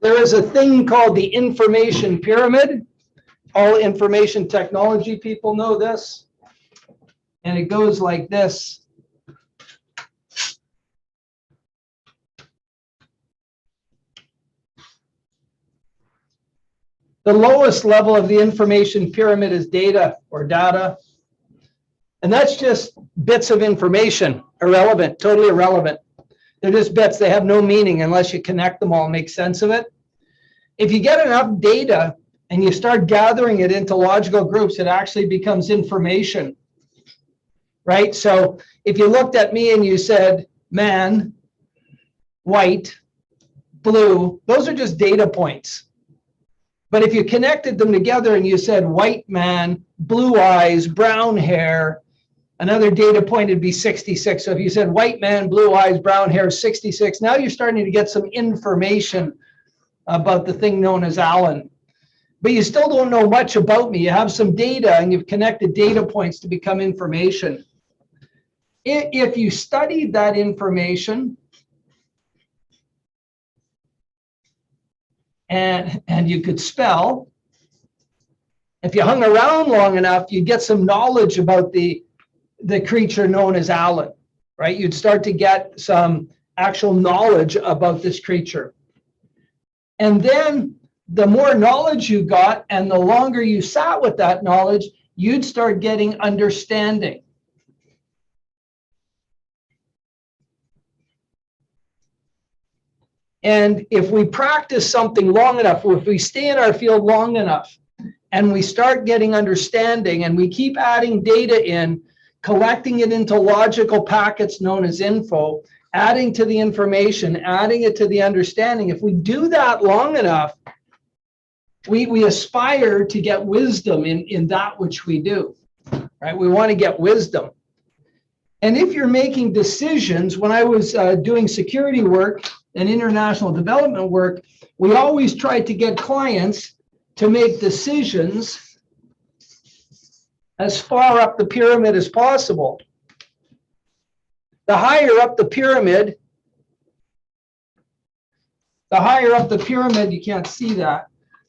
There is a thing called the information pyramid. All information technology people know this. And it goes like this. The lowest level of the information pyramid is data or data. And that's just bits of information, irrelevant, totally irrelevant. They're just bits. They have no meaning unless you connect them all and make sense of it. If you get enough data and you start gathering it into logical groups, it actually becomes information, right? So if you looked at me and you said, man, white, blue, those are just data points. But if you connected them together and you said white man, blue eyes, brown hair, another data point would be 66. So if you said white man, blue eyes, brown hair, 66, now you're starting to get some information about the thing known as Alan. But you still don't know much about me. You have some data and you've connected data points to become information. If you studied that information and you could spell, if you hung around long enough, you'd get some knowledge about the creature known as Alan, right? You'd start to get some actual knowledge about this creature. And then the more knowledge you got and the longer you sat with that knowledge, you'd start getting understanding. And if we practice something long enough, or if we stay in our field long enough and we start getting understanding and we keep adding data in, collecting it into logical packets known as info, adding to the information, adding it to the understanding, if we do that long enough, we aspire to get wisdom in that which we do, right? We want to get wisdom. And if you're making decisions, when I was doing security work and international development work, we always tried to get clients to make decisions as far up the pyramid as possible. The higher up the pyramid, you can't see that.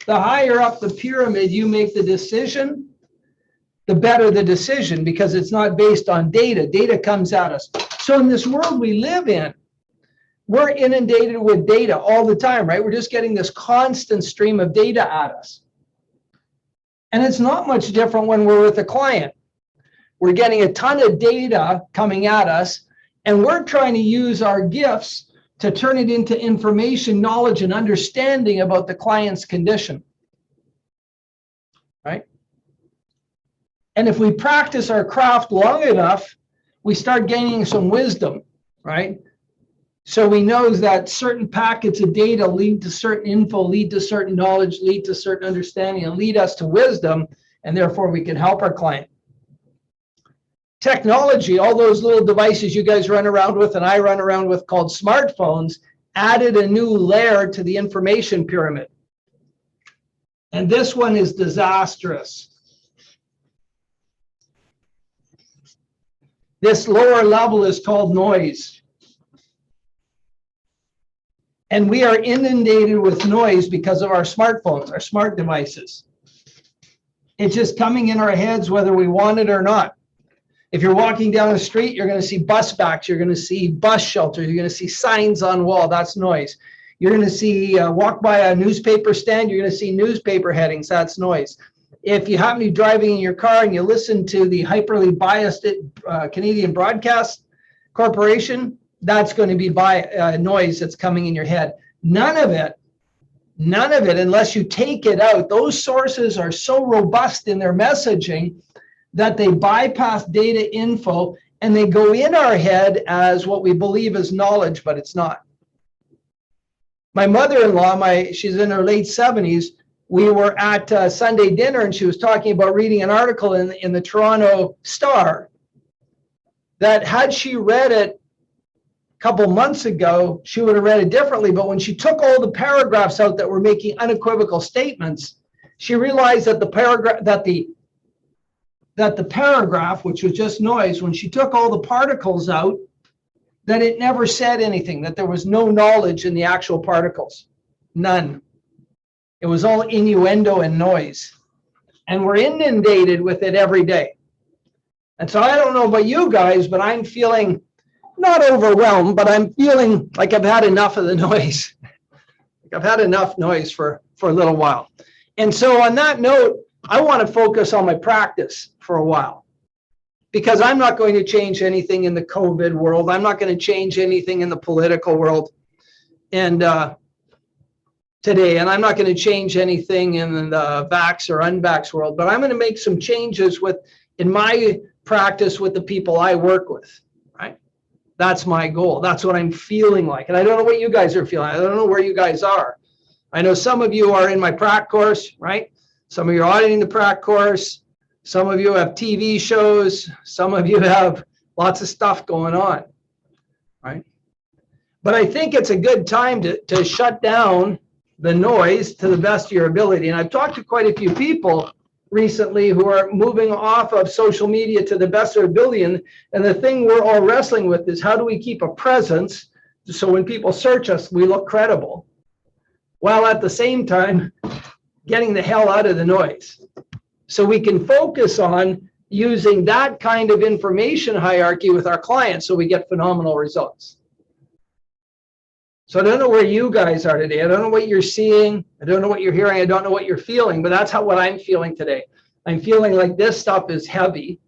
The higher up the pyramid you make the decision, the better the decision, because it's not based on data. Data comes at us. So in this world we live in, we're inundated with data all the time, right? We're just getting this constant stream of data at us. And it's not much different when we're with a client. We're getting a ton of data coming at us, and we're trying to use our gifts to turn it into information, knowledge, and understanding about the client's condition, right? And if we practice our craft long enough, we start gaining some wisdom, right? So we know that certain packets of data lead to certain info, lead to certain knowledge, lead to certain understanding, and lead us to wisdom, and therefore we can help our client. Technology, all those little devices you guys run around with and I run around with called smartphones, added a new layer to the information pyramid. And this one is disastrous. This lower level is called noise. And we are inundated with noise because of our smartphones, our smart devices. It's just coming in our heads whether we want it or not. If you're walking down the street, you're going to see bus backs, you're going to see bus shelters, you're going to see signs on wall, that's noise. You're going to see, walk by a newspaper stand, you're going to see newspaper headings, that's noise. If you happen to be driving in your car and you listen to the hyperly biased Canadian Broadcast Corporation, that's going to be noise that's coming in your head. None of it, unless you take it out, those sources are so robust in their messaging that they bypass data info and they go in our head as what we believe is knowledge, but it's not. My mother-in-law, she's in her late 70s, we were at Sunday dinner and she was talking about reading an article in the Toronto Star that had she read it a couple months ago, she would have read it differently. But when she took all the paragraphs out that were making unequivocal statements, she realized that the paragraph, which was just noise, when she took all the particles out, that it never said anything, that there was no knowledge in the actual particles. None. It was all innuendo and noise. And we're inundated with it every day. And so I don't know about you guys, but I'm feeling not overwhelmed, but I'm feeling like I've had enough of the noise. I've had enough noise for a little while. And so on that note, I want to focus on my practice for a while, because I'm not going to change anything in the COVID world. I'm not going to change anything in the political world and today, and I'm not going to change anything in the vax or unvax world, but I'm going to make some changes in my practice with the people I work with, right? That's my goal. That's what I'm feeling like. And I don't know what you guys are feeling. I don't know where you guys are. I know some of you are in my prac course, right? Some of you are auditing the prac course. Some of you have TV shows. Some of you have lots of stuff going on, right? But I think it's a good time to shut down the noise to the best of your ability. And I've talked to quite a few people recently who are moving off of social media to the best of their ability. And the thing we're all wrestling with is, how do we keep a presence so when people search us, we look credible, while at the same time getting the hell out of the noise, so we can focus on using that kind of information hierarchy with our clients so we get phenomenal results. So I don't know where you guys are today. I don't know what you're seeing. I don't know what you're hearing. I don't know what you're feeling, but that's what I'm feeling today. I'm feeling like this stuff is heavy.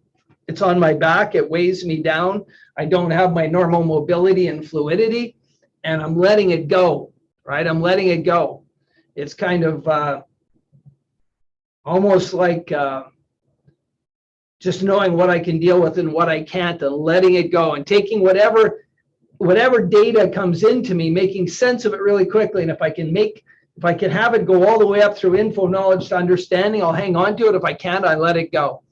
It's on my back. It weighs me down. I don't have my normal mobility and fluidity, and I'm letting it go, right? I'm letting it go. It's kind of almost like just knowing what I can deal with and what I can't, and letting it go, and taking whatever data comes into me, making sense of it really quickly. And if I can have it go all the way up through info, knowledge to understanding, I'll hang on to it. If I can't, I let it go,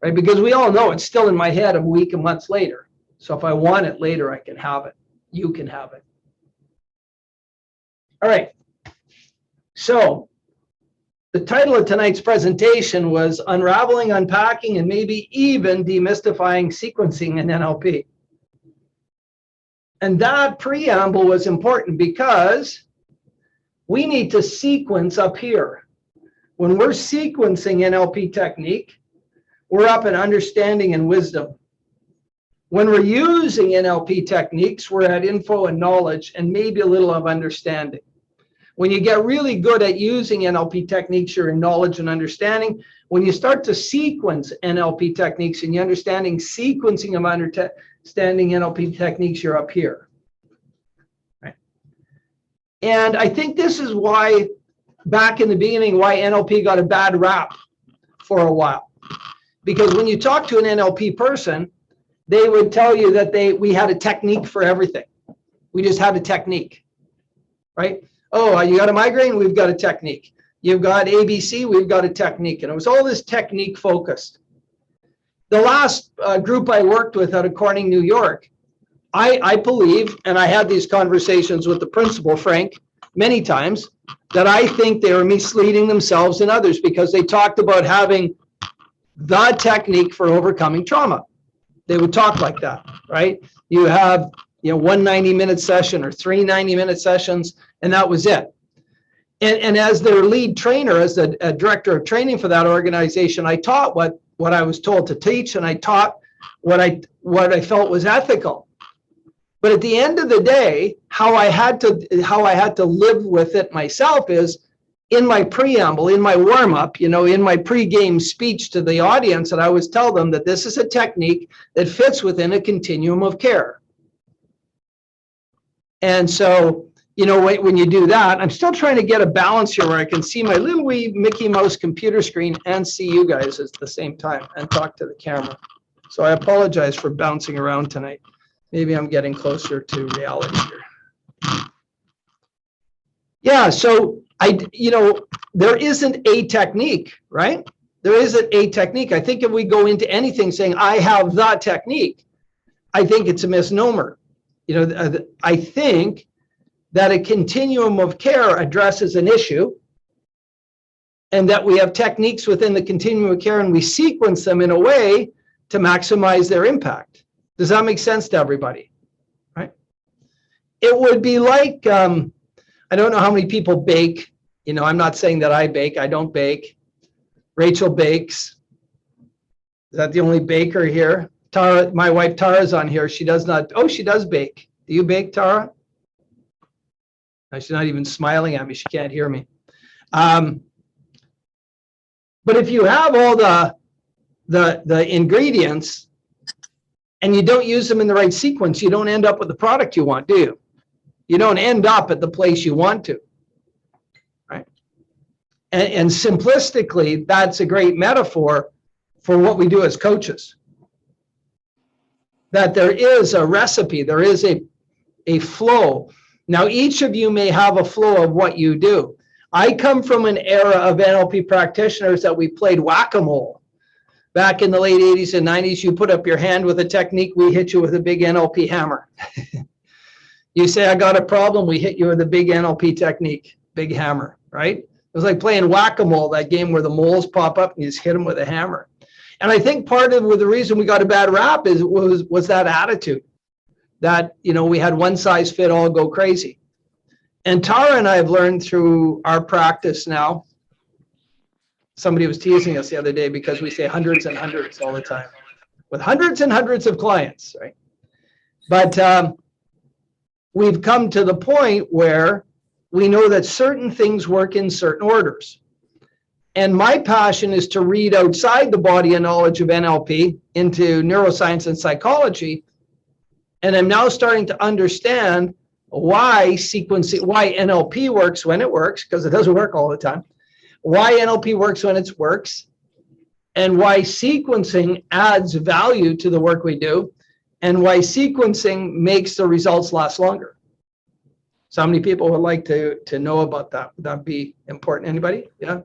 right? Because we all know it's still in my head a week and months later. So if I want it later, I can have it. You can have it. All right. So the title of tonight's presentation was Unraveling, Unpacking, and maybe even Demystifying Sequencing in NLP. And that preamble was important because we need to sequence up here. When we're sequencing NLP technique, we're up in understanding and wisdom. When we're using NLP techniques, we're at info and knowledge and maybe a little of understanding. When you get really good at using NLP techniques, you're in knowledge and understanding. When you start to sequence NLP techniques and you're understanding sequencing of understanding NLP techniques, you're up here. Right? And I think this is why, back in the beginning, why NLP got a bad rap for a while. Because when you talk to an NLP person, they would tell you that we had a technique for everything. We just had a technique, right? Oh, you got a migraine? We've got a technique. You've got ABC? We've got a technique. And it was all this technique focused. The last group I worked with out of Corning, New York, I believe, and I had these conversations with the principal, Frank, many times, that I think they were misleading themselves and others because they talked about having the technique for overcoming trauma. They would talk like that, right? You have, one 90-minute session or 3 90-minute sessions, and that was it. And as their lead trainer, as the director of training for that organization, I taught what I was told to teach, and I taught what I felt was ethical. But at the end of the day, how I had to live with it myself is in my preamble, in my warm-up, in my pre-game speech to the audience, that I always tell them that this is a technique that fits within a continuum of care. And so, when you do that, I'm still trying to get a balance here where I can see my little wee Mickey Mouse computer screen and see you guys at the same time and talk to the camera. So I apologize for bouncing around tonight. Maybe I'm getting closer to reality here. Yeah, so there isn't a technique, right? There isn't a technique. I think if we go into anything saying, I have the technique, I think it's a misnomer. I think that a continuum of care addresses an issue, and that we have techniques within the continuum of care and we sequence them in a way to maximize their impact. Does that make sense to everybody? Right? It would be like, I don't know how many people bake, You know, I'm not saying that I bake. I don't bake. Rachel bakes. Is that the only baker here? Tara, my wife Tara's on here. She does not. Oh, she does bake. Do you bake, Tara? No, she's not even smiling at me. She can't hear me. But if you have all the ingredients and you don't use them in the right sequence, you don't end up with the product you want, do you? You don't end up at the place you want to, right? And simplistically, that's a great metaphor for what we do as coaches. That there is a recipe, there is a flow. Now, each of you may have a flow of what you do. I come from an era of NLP practitioners that we played whack-a-mole. Back in the late 80s and 90s, you put up your hand with a technique, we hit you with a big NLP hammer. You say, I got a problem, we hit you with a big NLP technique, big hammer, right? It was like playing whack-a-mole, that game where the moles pop up and you just hit them with a hammer. And I think part of the reason we got a bad rap was that attitude that, you know, we had one size fit all, go crazy. And Tara and I have learned through our practice now. Somebody was teasing us the other day because we say hundreds and hundreds all the time with hundreds and hundreds of clients, right? But we've come to the point where we know that certain things work in certain orders. And my passion is to read outside the body of knowledge of NLP into neuroscience and psychology. And I'm now starting to understand why NLP works when it works, because it doesn't work all the time, why NLP works when it works, and why sequencing adds value to the work we do, and why sequencing makes the results last longer. So how many people would like to know about that? Would that be important? Anybody? Yeah.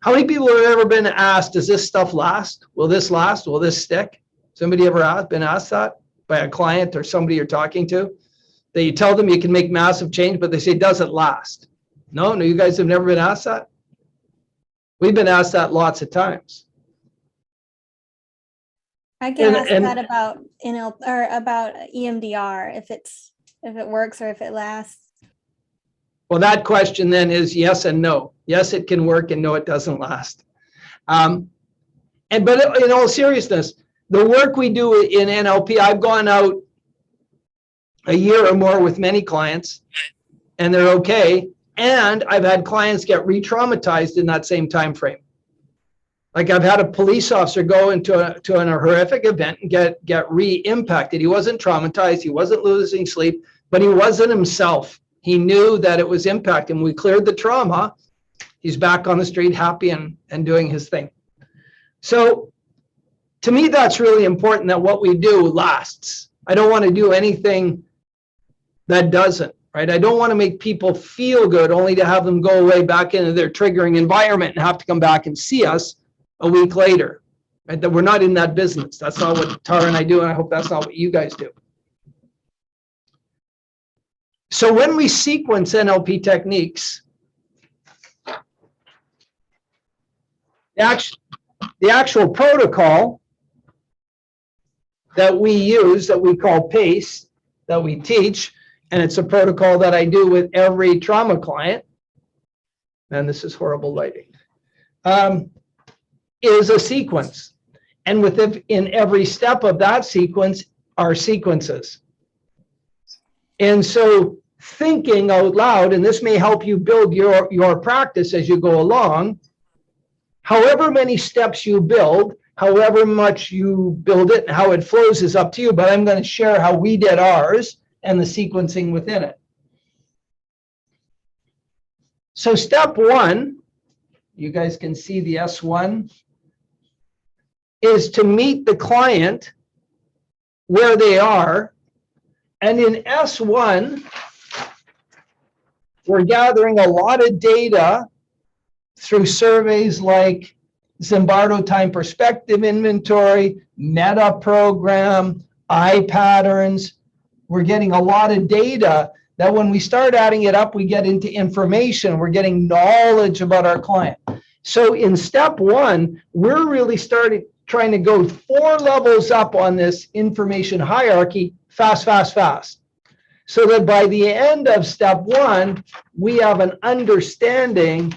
How many people have ever been asked, does this stuff last? Will this last? Will this stick? Somebody ever been asked that by a client or somebody you're talking to? That you tell them you can make massive change, but they say, does it last? No, you guys have never been asked that? We've been asked that lots of times. I get asked that about NLP or about EMDR, if it works or if it lasts. Well, that question then is yes and no. Yes, it can work, and no, it doesn't last. But in all seriousness, the work we do in NLP, I've gone out a year or more with many clients, and they're okay. And I've had clients get re-traumatized in that same time frame. Like I've had a police officer go into a horrific event and get re-impacted. He wasn't traumatized, he wasn't losing sleep, but he wasn't himself. He knew that it was impacting. We cleared the trauma. He's back on the street, happy and doing his thing. So to me, that's really important, that what we do lasts. I don't want to do anything that doesn't, right? I don't want to make people feel good only to have them go away back into their triggering environment and have to come back and see us a week later, right? That we're not in that business. That's not what Tara and I do, and I hope that's not what you guys do. So when we sequence NLP techniques, the actual protocol that we use, that we call PACE, that we teach, and it's a protocol that I do with every trauma client, and this is horrible lighting, is a sequence. And within every step of that sequence are sequences. And so thinking out loud, and this may help you build your practice as you go along, however many steps you build, however much you build it, and how it flows is up to you, but I'm going to share how we did ours and the sequencing within it. So step one, you guys can see the S1, is to meet the client where they are. And in S1, we're gathering a lot of data through surveys like Zimbardo Time Perspective Inventory, Meta Program, eye patterns. We're getting a lot of data that when we start adding it up, we get into information. We're getting knowledge about our client. So in step one, we're really trying to go 4 levels up on this information hierarchy, fast. so that by the end of step one, we have an understanding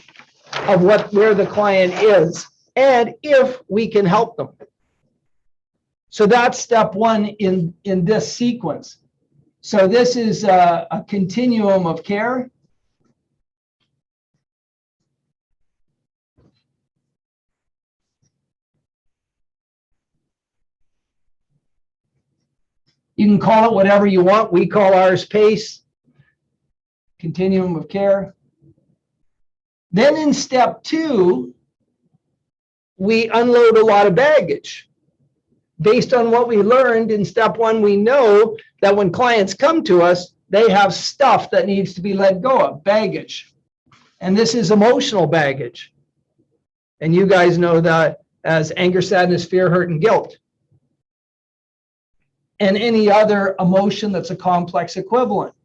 of where the client is and if we can help them. So that's step one in this sequence. So this is a continuum of care. You can call it whatever you want. We call ours PACE, continuum of care. Then in step two, we unload a lot of baggage. Based on what we learned in step one, we know that when clients come to us, they have stuff that needs to be let go of, baggage. And this is emotional baggage. And you guys know that as anger, sadness, fear, hurt, and guilt. And any other emotion that's a complex equivalent.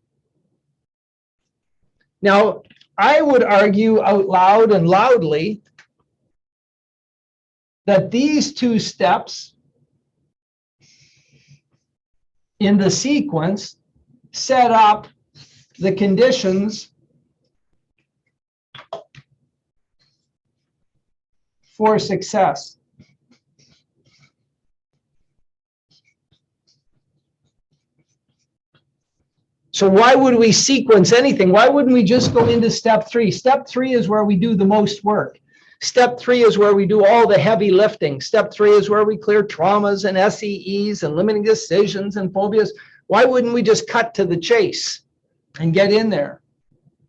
Now, I would argue out loud and loudly that these two steps in the sequence set up the conditions for success. So why would we sequence anything? Why wouldn't we just go into step three? Step three is where we do the most work. Step three is where we do all the heavy lifting. Step three is where we clear traumas and SEEs and limiting decisions and phobias. Why wouldn't we just cut to the chase and get in there?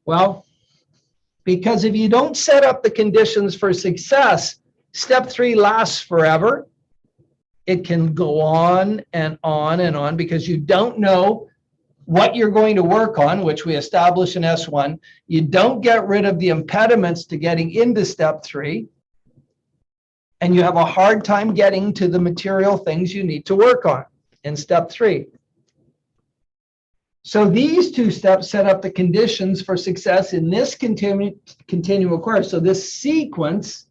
Well, because if you don't set up the conditions for success, step three lasts forever. It can go on and on and on because you don't know what you're going to work on, which we establish in S1. You don't get rid of the impediments to getting into step three, and you have a hard time getting to the material things you need to work on in step three. So these two steps set up the conditions for success in this continuum course. So this sequence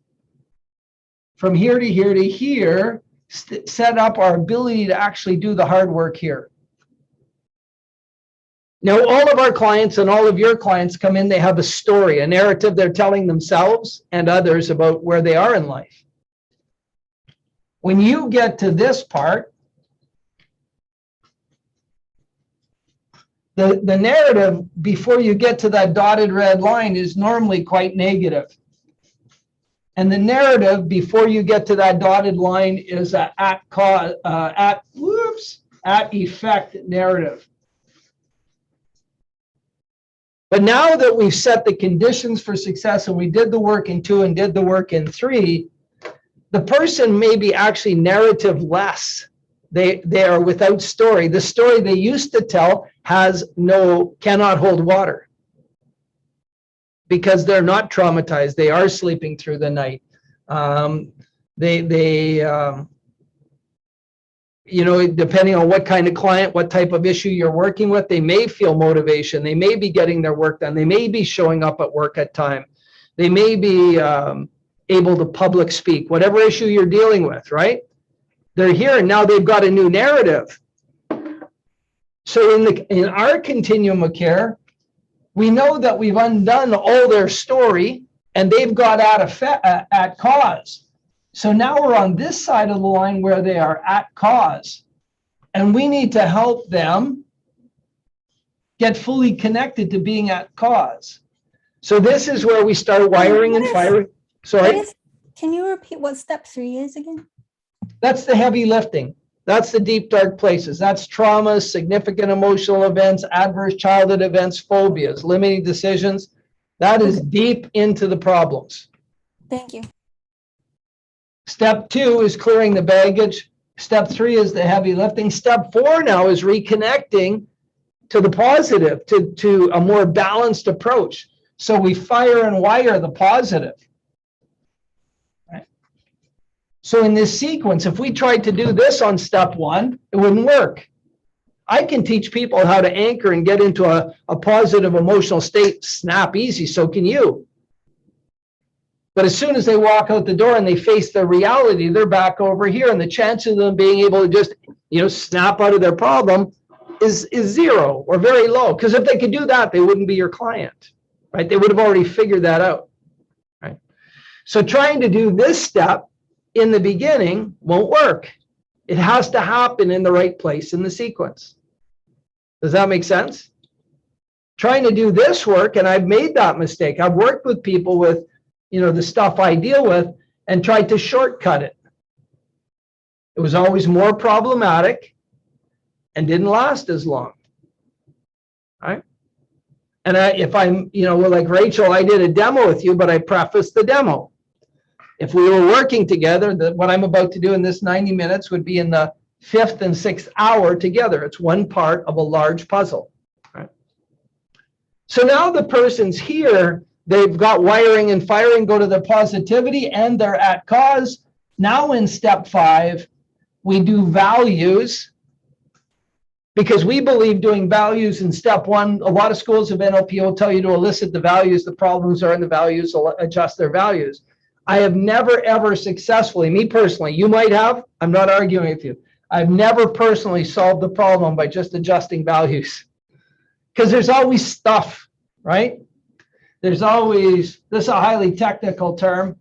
from here to here to here set up our ability to actually do the hard work here. Now, all of our clients and all of your clients come in, they have a story, a narrative they're telling themselves and others about where they are in life. When you get to this part, the narrative before you get to that dotted red line is normally quite negative. And the narrative before you get to that dotted line is an at effect narrative. But now that we've set the conditions for success and we did the work in 2 and did the work in 3, the person may be actually narrative less. They are without story. The story they used to tell cannot hold water because they're not traumatized. They are sleeping through the night. Depending on what kind of client, what type of issue you're working with, they may feel motivation. They may be getting their work done. They may be showing up at work at time. They may be able to public speak, whatever issue you're dealing with, right? They're here and now they've got a new narrative. So in our continuum of care, we know that we've undone all their story and they've got at cause. So now we're on this side of the line where they are at cause. And we need to help them get fully connected to being at cause. So this is where we start wiring and firing. Sorry? Can you repeat what step 3 is again? That's the heavy lifting. That's the deep, dark places. That's traumas, significant emotional events, adverse childhood events, phobias, limiting decisions. That is deep into the problems. Thank you. Step 2 is clearing the baggage. Step 3 is the heavy lifting. Step 4 now is reconnecting to the positive, to a more balanced approach. So we fire and wire the positive. Right? So in this sequence, if we tried to do this on step 1, it wouldn't work. I can teach people how to anchor and get into a positive emotional state snap easy. So can you. But as soon as they walk out the door and they face their reality, they're back over here. And the chance of them being able to just, snap out of their problem is zero or very low. Because if they could do that, they wouldn't be your client, right? They would have already figured that out, right? So trying to do this step in the beginning won't work. It has to happen in the right place in the sequence. Does that make sense? Trying to do this work, and I've made that mistake. I've worked with people with, the stuff I deal with and tried to shortcut it. It was always more problematic and didn't last as long, right? And if I'm, like Rachel, I did a demo with you, but I prefaced the demo. If we were working together, what I'm about to do in this 90 minutes would be in the 5th and 6th hour together. It's one part of a large puzzle, right? So now the person's here, they've got wiring and firing, go to the positivity, and they're at cause. Now in step 5, we do values, because we believe doing values in step 1, a lot of schools of NLP will tell you to elicit the values, the problems are in the values, adjust their values. I have never, ever successfully, me personally, you might have, I'm not arguing with you, I've never personally solved the problem by just adjusting values. Because there's always stuff, right? There's always, this is a highly technical term,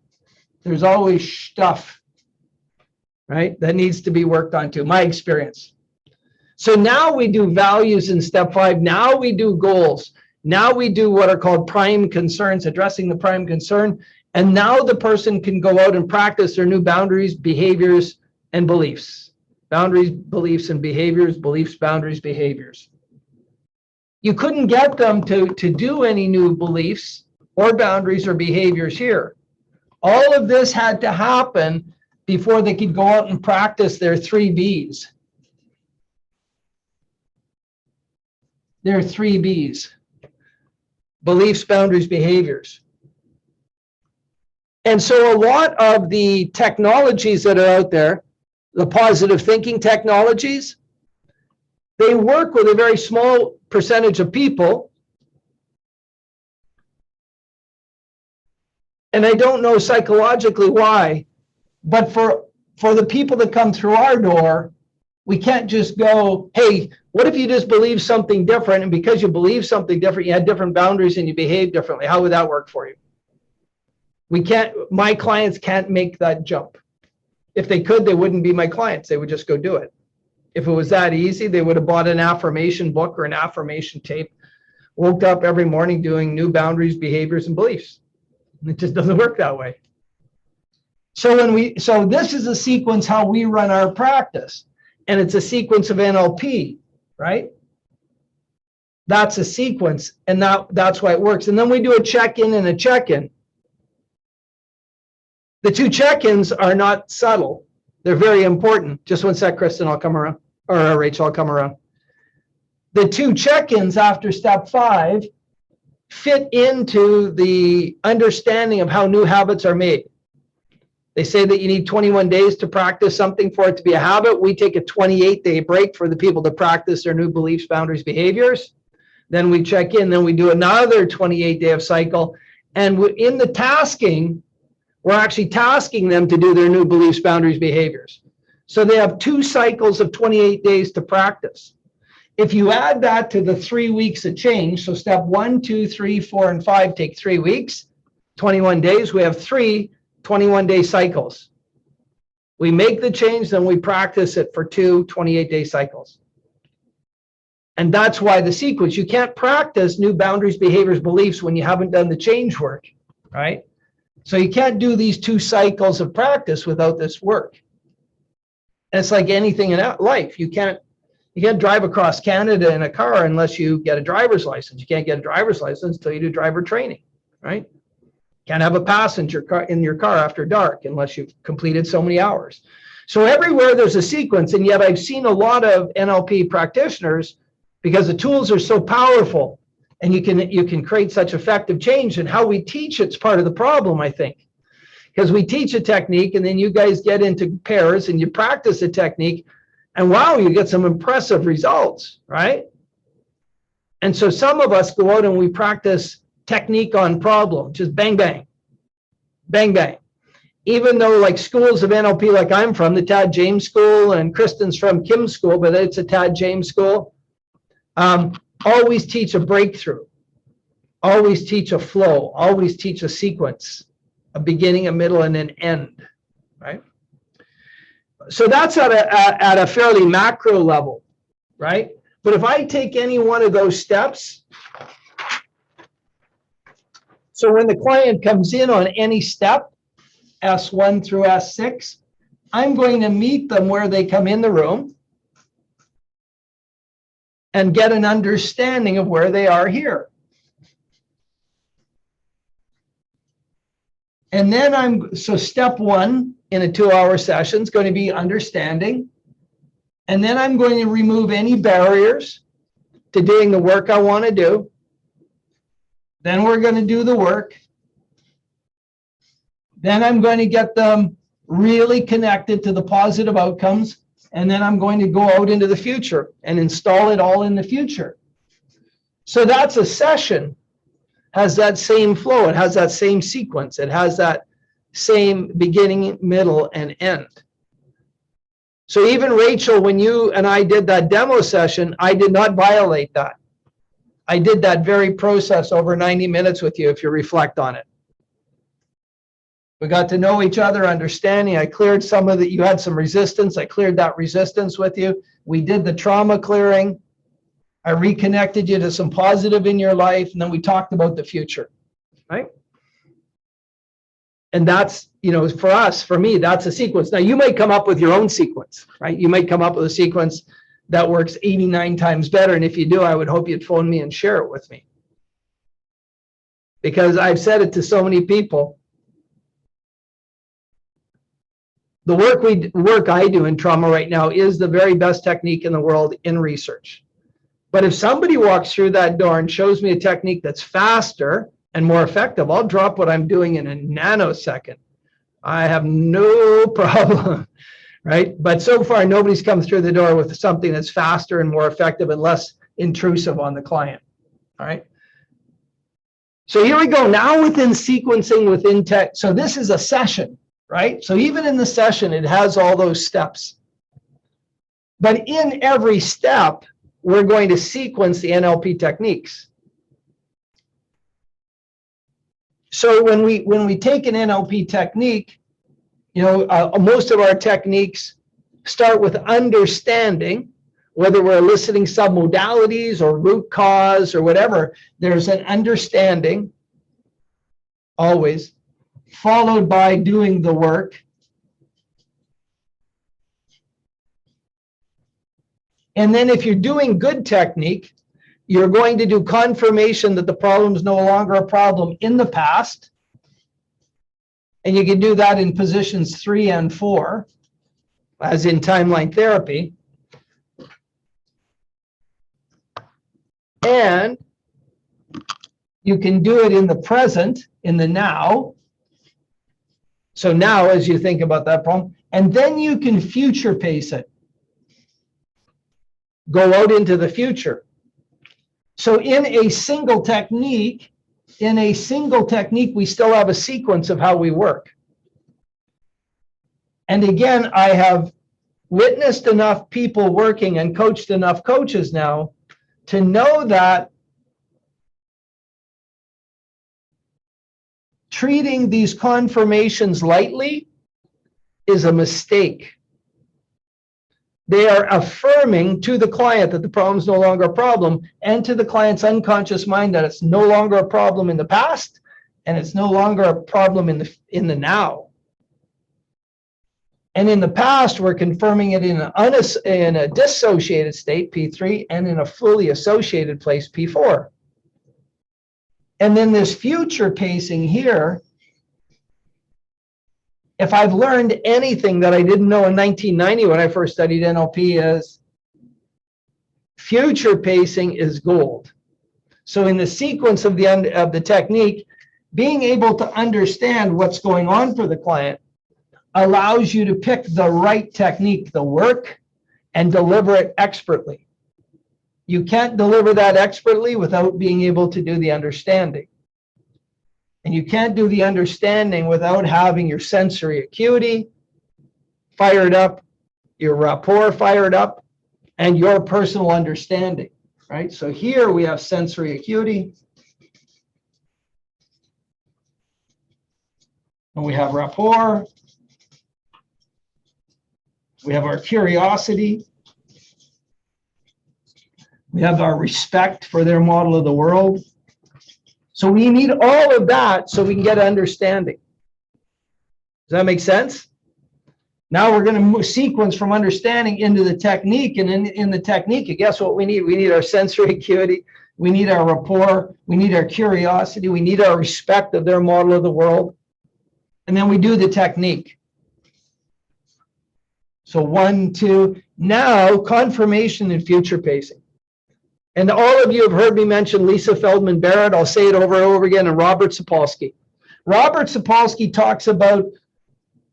there's always stuff, right? That needs to be worked on too, my experience. So now we do values in step 5. Now we do goals. Now we do what are called prime concerns, addressing the prime concern. And now the person can go out and practice their new boundaries, behaviors, and beliefs. Boundaries, beliefs, and behaviors, beliefs, boundaries, behaviors. You couldn't get them to do any new beliefs or boundaries or behaviors here. All of this had to happen before they could go out and practice their 3 Bs. There are 3 Bs. Beliefs, boundaries, behaviors. And so a lot of the technologies that are out there, the positive thinking technologies, they work with a very small percentage of people. And I don't know psychologically why, but for the people that come through our door, we can't just go, hey, what if you just believe something different? And because you believe something different, you had different boundaries and you behave differently. How would that work for you? We can't, my clients can't make that jump. If they could, they wouldn't be my clients. They would just go do it. If it was that easy, they would have bought an affirmation book or an affirmation tape, woke up every morning doing new boundaries, behaviors, and beliefs. And it just doesn't work that way. So this is a sequence how we run our practice. And it's a sequence of NLP, right? That's a sequence, and that's why it works. And then we do a check-in and a check-in. The 2 check-ins are not subtle. They're very important. Just one sec, Kristen, I'll come around. Or Rachel, I'll come around. The 2 check-ins after step 5 fit into the understanding of how new habits are made. They say that you need 21 days to practice something for it to be a habit. We take a 28-day break for the people to practice their new beliefs, boundaries, behaviors. Then we check in, then we do another 28-day of cycle. And in the tasking, we're actually tasking them to do their new beliefs, boundaries, behaviors. So they have 2 cycles of 28 days to practice. If you add that to the 3 weeks of change, so step 1, 2, 3, 4, and 5 take 3 weeks, 21 days, we have 3 21-day cycles. We make the change, then we practice it for 2 28-day cycles. And that's why the sequence, you can't practice new boundaries, behaviors, beliefs when you haven't done the change work, right? So you can't do these 2 cycles of practice without this work. And it's like anything in life. You can't drive across Canada in a car unless you get a driver's license. You can't get a driver's license until you do driver training, right? Can't have a passenger car in your car after dark unless you've completed so many hours. So everywhere there's a sequence, and yet I've seen a lot of NLP practitioners, because the tools are so powerful and you can create such effective change, and how we teach it's part of the problem, I think. Because we teach a technique and then you guys get into pairs and you practice a technique and wow, you get some impressive results, right? And so some of us go out and we practice technique on problem, just bang, bang, bang, bang. Even though like schools of NLP, like I'm from, the Tad James School, and Kristen's from Kim's school, but it's a Tad James School. Always teach a breakthrough. Always teach a flow. Always teach a sequence, a beginning, a middle, and an end, right? So that's at a fairly macro level, right? But if I take any one of those steps, so when the client comes in on any step, S1 through S6, I'm going to meet them where they come in the room and get an understanding of where they are here. And then so step one in a 2-hour session is going to be understanding. And then I'm going to remove any barriers to doing the work I want to do. Then we're going to do the work. Then I'm going to get them really connected to the positive outcomes. And then I'm going to go out into the future and install it all in the future. So that's a session, has that same flow. It has that same sequence. It has that same beginning, middle, and end. So even Rachel, when you and I did that demo session, I did not violate that. I did that very process over 90 minutes with you, if you reflect on it. We got to know each other, understanding. I cleared some of you had some resistance. I cleared that resistance with you. We did the trauma clearing. I reconnected you to some positive in your life, and then we talked about the future, right? And that's, for us, for me, that's a sequence. Now, you might come up with your own sequence, right? You might come up with a sequence that works 89 times better. And if you do, I would hope you'd phone me and share it with me. Because I've said it to so many people. The work I do in trauma right now is the very best technique in the world in research. But if somebody walks through that door and shows me a technique that's faster and more effective, I'll drop what I'm doing in a nanosecond. I have no problem, right? But so far, nobody's come through the door with something that's faster and more effective and less intrusive on the client, all right? So here we go, now within sequencing, within tech. So this is a session, right? So even in the session, it has all those steps. But in every step, we're going to sequence the NLP techniques. So when we take an NLP technique, most of our techniques start with understanding, whether we're eliciting submodalities or root cause or whatever. There's an understanding, always, followed by doing the work. And then if you're doing good technique, you're going to do confirmation that the problem is no longer a problem in the past. And you can do that in positions 3 and 4, as in timeline therapy. And you can do it in the present, in the now. So now, as you think about that problem, and then you can future pace it. Go out into the future. So in a single technique, we still have a sequence of how we work. And again, I have witnessed enough people working and coached enough coaches now to know that treating these confirmations lightly is a mistake. They are affirming to the client that the problem is no longer a problem, and to the client's unconscious mind that it's no longer a problem in the past, and it's no longer a problem in the now. And in the past, we're confirming it in a dissociated state, P3, and in a fully associated place, P4. And then this future pacing here, if I've learned anything that I didn't know in 1990 when I first studied NLP, is future pacing is gold. So in the sequence of the technique, being able to understand what's going on for the client allows you to pick the right technique, the work, and deliver it expertly. You can't deliver that expertly without being able to do the understanding. And you can't do the understanding without having your sensory acuity fired up, your rapport fired up, and your personal understanding, right? So here we have sensory acuity. And we have rapport. We have our curiosity. We have our respect for their model of the world. So we need all of that so we can get understanding. Does that make sense? Now we're going to sequence from understanding into the technique. And in the technique, guess what we need? We need our sensory acuity. We need our rapport. We need our curiosity. We need our respect of their model of the world. And then we do the technique. So 1, 2. Now, confirmation and future pacing. And all of you have heard me mention Lisa Feldman Barrett. I'll say it over and over again. And Robert Sapolsky. Robert Sapolsky talks about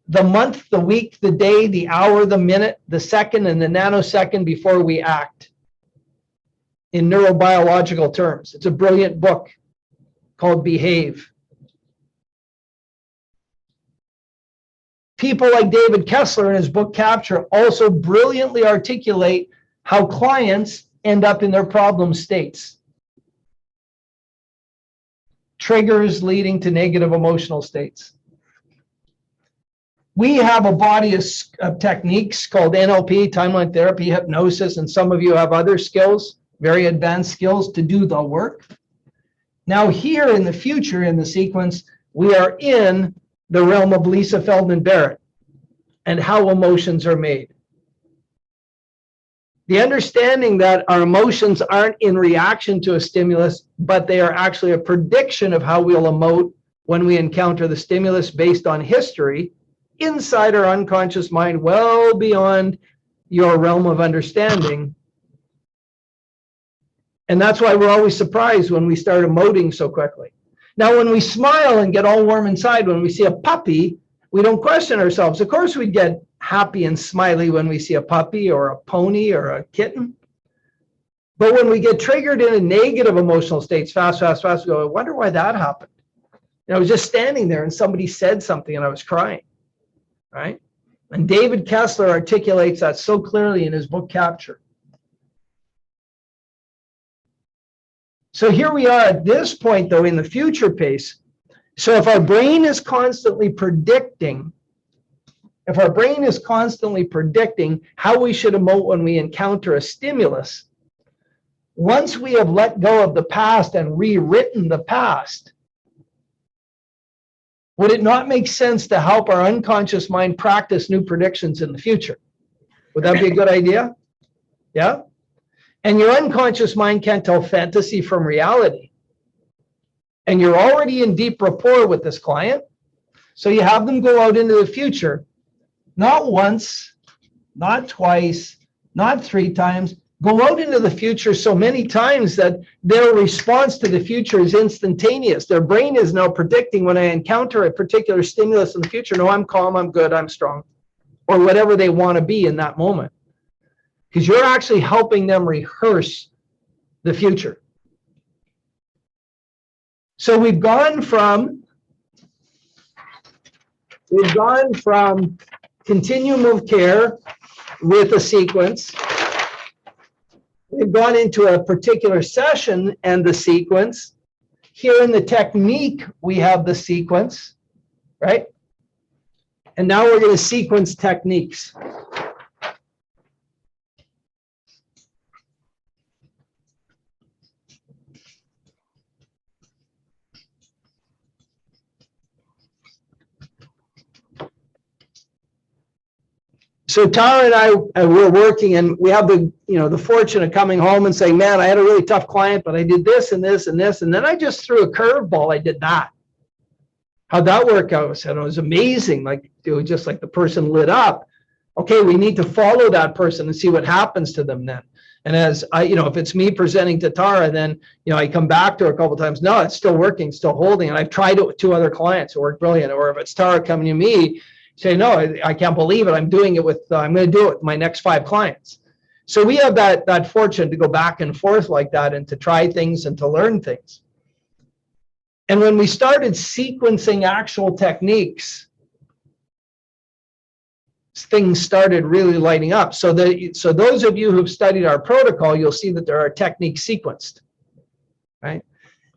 the month, the week, the day, the hour, the minute, the second, and the nanosecond before we act in neurobiological terms. It's a brilliant book called Behave. People like David Kessler in his book Capture also brilliantly articulate how clients end up in their problem states. Triggers leading to negative emotional states. We have a body of techniques called NLP, timeline therapy, hypnosis, and some of you have other skills, very advanced skills to do the work. Now here in the future, in the sequence, we are in the realm of Lisa Feldman Barrett and how emotions are made. The understanding that our emotions aren't in reaction to a stimulus, but they are actually a prediction of how we'll emote when we encounter the stimulus based on history inside our unconscious mind, well beyond your realm of understanding. And that's why we're always surprised when we start emoting so quickly. Now, when we smile and get all warm inside, when we see a puppy, we don't question ourselves. Of course, we get happy and smiley when we see a puppy or a pony or a kitten. But when we get triggered in a negative emotional states, fast, we go, I wonder why that happened. And I was just standing there and somebody said something and I was crying, right? And David Kessler articulates that so clearly in his book, Capture. So here we are at this point, though, in the future pace. So if our brain is constantly predicting, how we should emote when we encounter a stimulus, once we have let go of the past and rewritten the past, would it not make sense to help our unconscious mind practice new predictions in the future? Would that be a good idea? Yeah? And your unconscious mind can't tell fantasy from reality. And you're already in deep rapport with this client. So you have them go out into the future, not once, not twice, not 3 times. Go out into the future so many times that their response to the future is instantaneous. Their brain is now predicting when I encounter a particular stimulus in the future, no, I'm calm, I'm good, I'm strong, or whatever they want to be in that moment. Because you're actually helping them rehearse the future. So we've gone from continuum of care with a sequence. We've gone into a particular session and the sequence. Here in the technique, we have the sequence, right? And now we're going to sequence techniques. So Tara and I were working, and we have the fortune of coming home and saying, man, I had a really tough client, but I did this and this and this. And then I just threw a curveball. I did that. How'd that work out? And it was amazing. Like, it was just like the person lit up. Okay, we need to follow that person and see what happens to them then. And as I, if it's me presenting to Tara, then, I come back to her a couple of times. No, it's still working, still holding. And I've tried it with 2 other clients who worked brilliant. Or if it's Tara coming to me, say, no, I can't believe it. I'm doing it with, I'm going to do it with my next 5 clients. So we have that fortune to go back and forth like that and to try things and to learn things. And when we started sequencing actual techniques, things started really lighting up. So those of you who've studied our protocol, you'll see that there are techniques sequenced, right?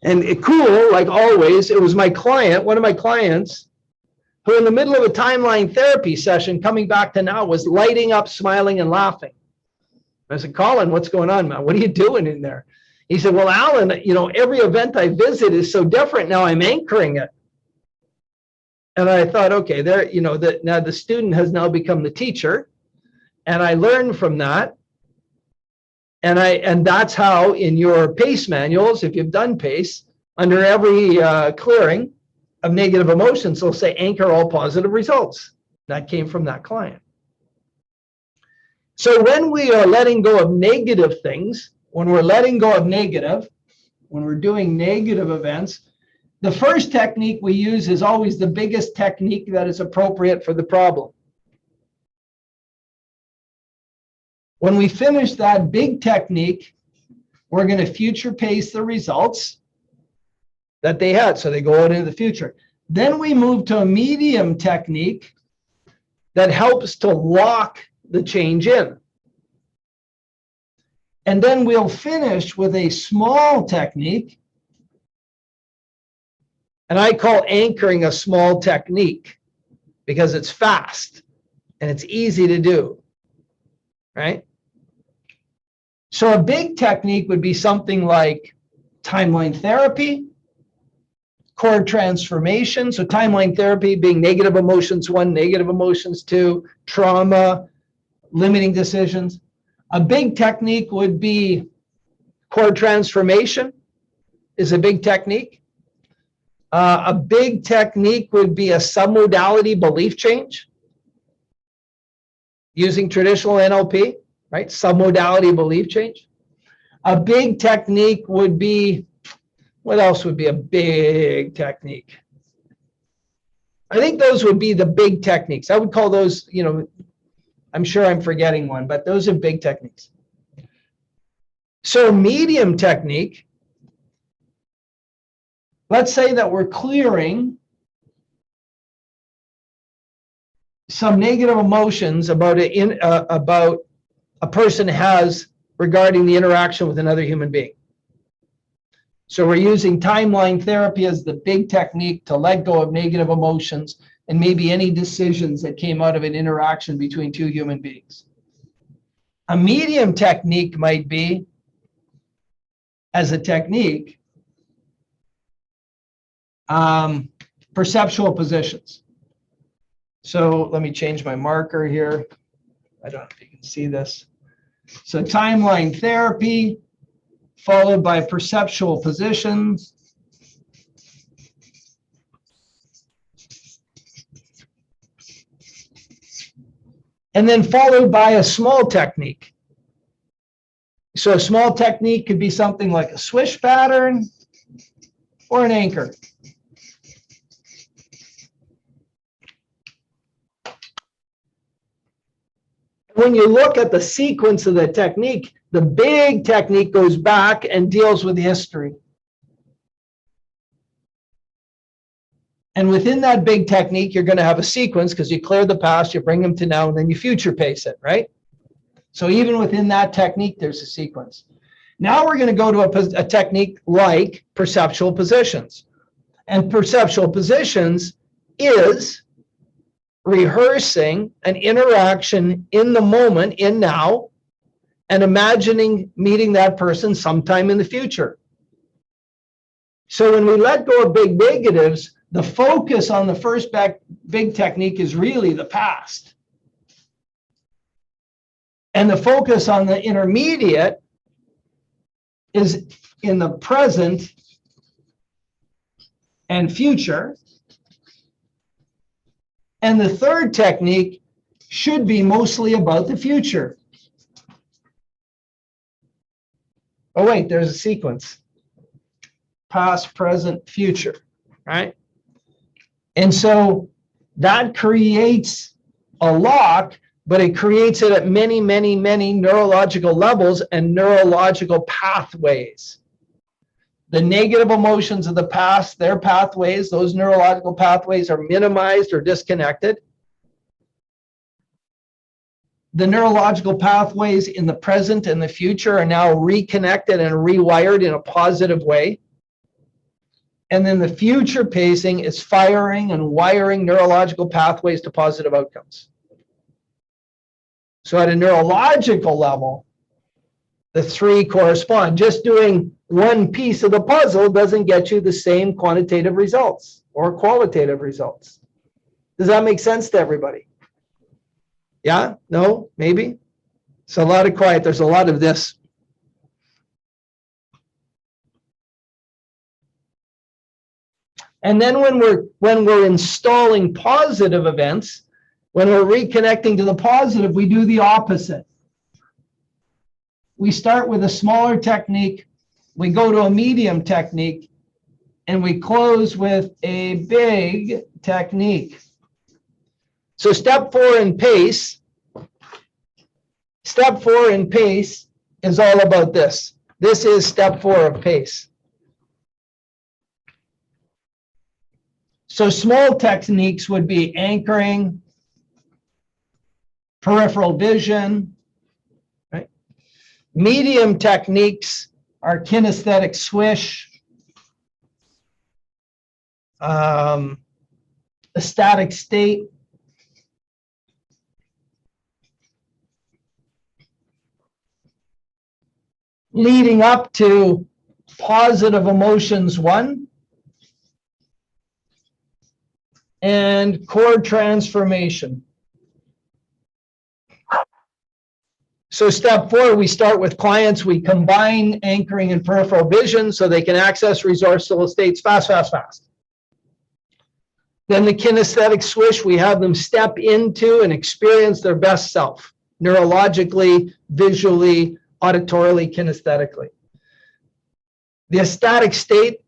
And cool, like always, it was my client, one of my clients, who in the middle of a timeline therapy session coming back to now was lighting up, smiling and laughing. I said, Colin, what's going on, man? What are you doing in there? He said, well, Alan, every event I visit is so different now. I'm anchoring it. And I thought, okay, there, now the student has now become the teacher, and I learned from that. And that's how in your PACE manuals, if you've done PACE, under every clearing of negative emotions, they'll say anchor all positive results. That came from that client. So when we are letting go of negative things, when we're letting go of negative, when we're doing negative events, the first technique we use is always the biggest technique that is appropriate for the problem. When we finish that big technique, we're going to future pace the results that they had. So they go out into the future. Then we move to a medium technique that helps to lock the change in. And then we'll finish with a small technique. And I call anchoring a small technique because it's fast and it's easy to do, right? So a big technique would be something like timeline therapy, core transformation. So timeline therapy being negative emotions 1, negative emotions 2, trauma, limiting decisions. A big technique would be core transformation is a big technique. A big technique would be a submodality belief change using traditional NLP, right? Submodality belief change. A big technique would be, what else would be a big technique? I think those would be the big techniques. I would call those, I'm sure I'm forgetting one, but those are big techniques. So medium technique, let's say that we're clearing some negative emotions about a person has regarding the interaction with another human being. So we're using timeline therapy as the big technique to let go of negative emotions and maybe any decisions that came out of an interaction between two human beings. A medium technique might be, as a technique, perceptual positions. So let me change my marker here. I don't know if you can see this. So timeline therapy followed by perceptual positions. And then followed by a small technique. So a small technique could be something like a swish pattern or an anchor. When you look at the sequence of the technique, the big technique goes back and deals with history. And within that big technique, you're going to have a sequence because you clear the past, you bring them to now, and then you future pace it, right? So even within that technique, there's a sequence. Now we're going to go to a technique like perceptual positions. And perceptual positions is rehearsing an interaction in the moment, in now, and imagining meeting that person sometime in the future. So when we let go of big negatives, the focus on the first big technique is really the past. And the focus on the intermediate is in the present and future. And the third technique should be mostly about the future. Oh, wait, there's a sequence. Past, present, future, right? And so that creates a lock, but it creates it at many, many, many neurological levels and neurological pathways. The negative emotions of the past, their pathways, those neurological pathways are minimized or disconnected. the neurological pathways in the present and the future are now reconnected and rewired in a positive way. And then the future pacing is firing and wiring neurological pathways to positive outcomes. So at a neurological level, the three correspond. Just doing one piece of the puzzle doesn't get you the same quantitative results or qualitative results. Does that make sense to everybody? Yeah? No? Maybe? It's a lot of quiet. There's a lot of this. And then when we're installing positive events, when we're reconnecting to the positive, we do the opposite. We start with a smaller technique, we go to a medium technique, and we close with a big technique. So step 4 in pace, is all about this. This is step 4 of pace. So small techniques would be anchoring, peripheral vision, right? Medium techniques are kinesthetic swish, a static state, leading up to positive emotions 1, and core transformation. So step 4, we start with clients, we combine anchoring and peripheral vision so they can access resourceful states fast. Then the kinesthetic swish, we have them step into and experience their best self, neurologically, visually, auditorily, kinesthetically. The ecstatic state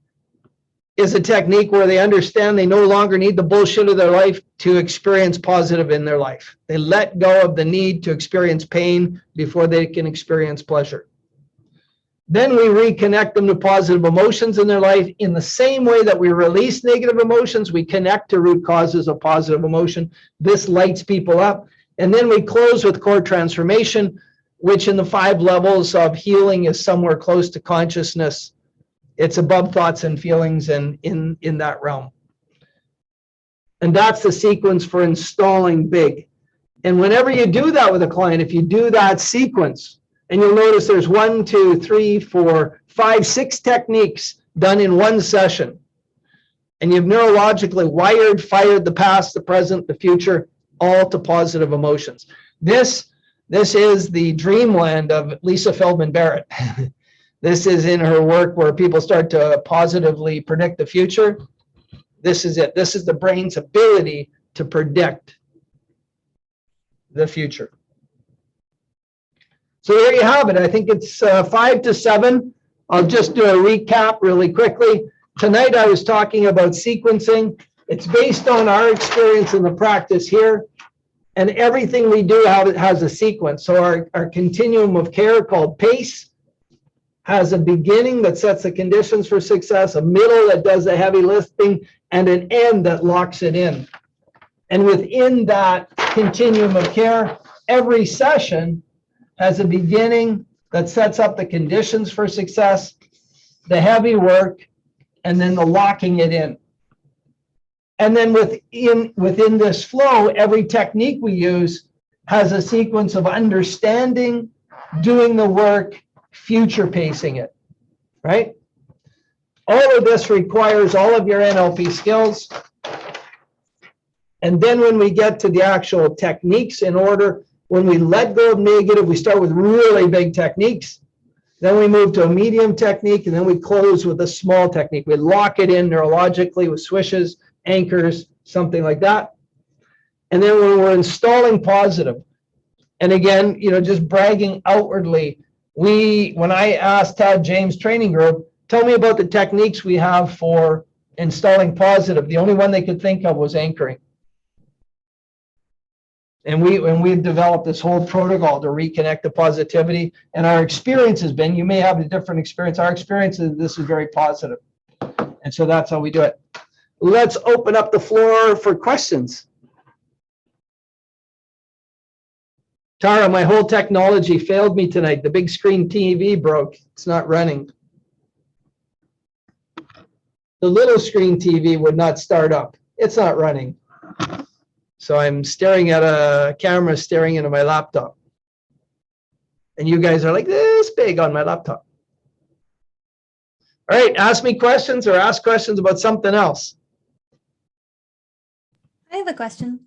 is a technique where they understand they no longer need the bullshit of their life to experience positive in their life. They let go of the need to experience pain before they can experience pleasure. Then we reconnect them to positive emotions in their life. In the same way that we release negative emotions, we connect to root causes of positive emotion. This lights people up. And then we close with core transformation, which in the 5 levels of healing is somewhere close to consciousness. It's above thoughts and feelings and in that realm. And that's the sequence for installing big. And whenever you do that with a client, if you do that sequence, and you'll notice there's 1, 2, 3, 4, 5, 6 techniques done in one session. And you've neurologically fired the past, the present, the future, all to positive emotions. This is the dreamland of Lisa Feldman Barrett. This is in her work where people start to positively predict the future. This is it. This is the brain's ability to predict the future. So there you have it. I think it's 5 to 7. I'll just do a recap really quickly. Tonight I was talking about sequencing. It's based on our experience in the practice here. And everything we do has a sequence. So our continuum of care called PACE has a beginning that sets the conditions for success, a middle that does the heavy lifting, and an end that locks it in. And within that continuum of care, every session has a beginning that sets up the conditions for success, the heavy work, and then the locking it in. And then within this flow, every technique we use has a sequence of understanding, doing the work, future pacing it, right? All of this requires all of your NLP skills. And then when we get to the actual techniques in order, when we let go of negative, we start with really big techniques. Then we move to a medium technique, and then we close with a small technique. We lock it in neurologically with swishes, anchors, something like that. And then when we're installing positive, and again, just bragging outwardly, when I asked Todd James Training Group, tell me about the techniques we have for installing positive, the only one they could think of was anchoring. And we've developed this whole protocol to reconnect the positivity. And our experience has been, you may have a different experience. Our experience is this is very positive. And so that's how we do it. Let's open up the floor for questions. Tara, my whole technology failed me tonight. The big screen TV broke. It's not running. The little screen TV would not start up. It's not running. So I'm staring at a camera, staring into my laptop. And you guys are like this big on my laptop. All right, ask me questions or ask questions about something else. I have a question.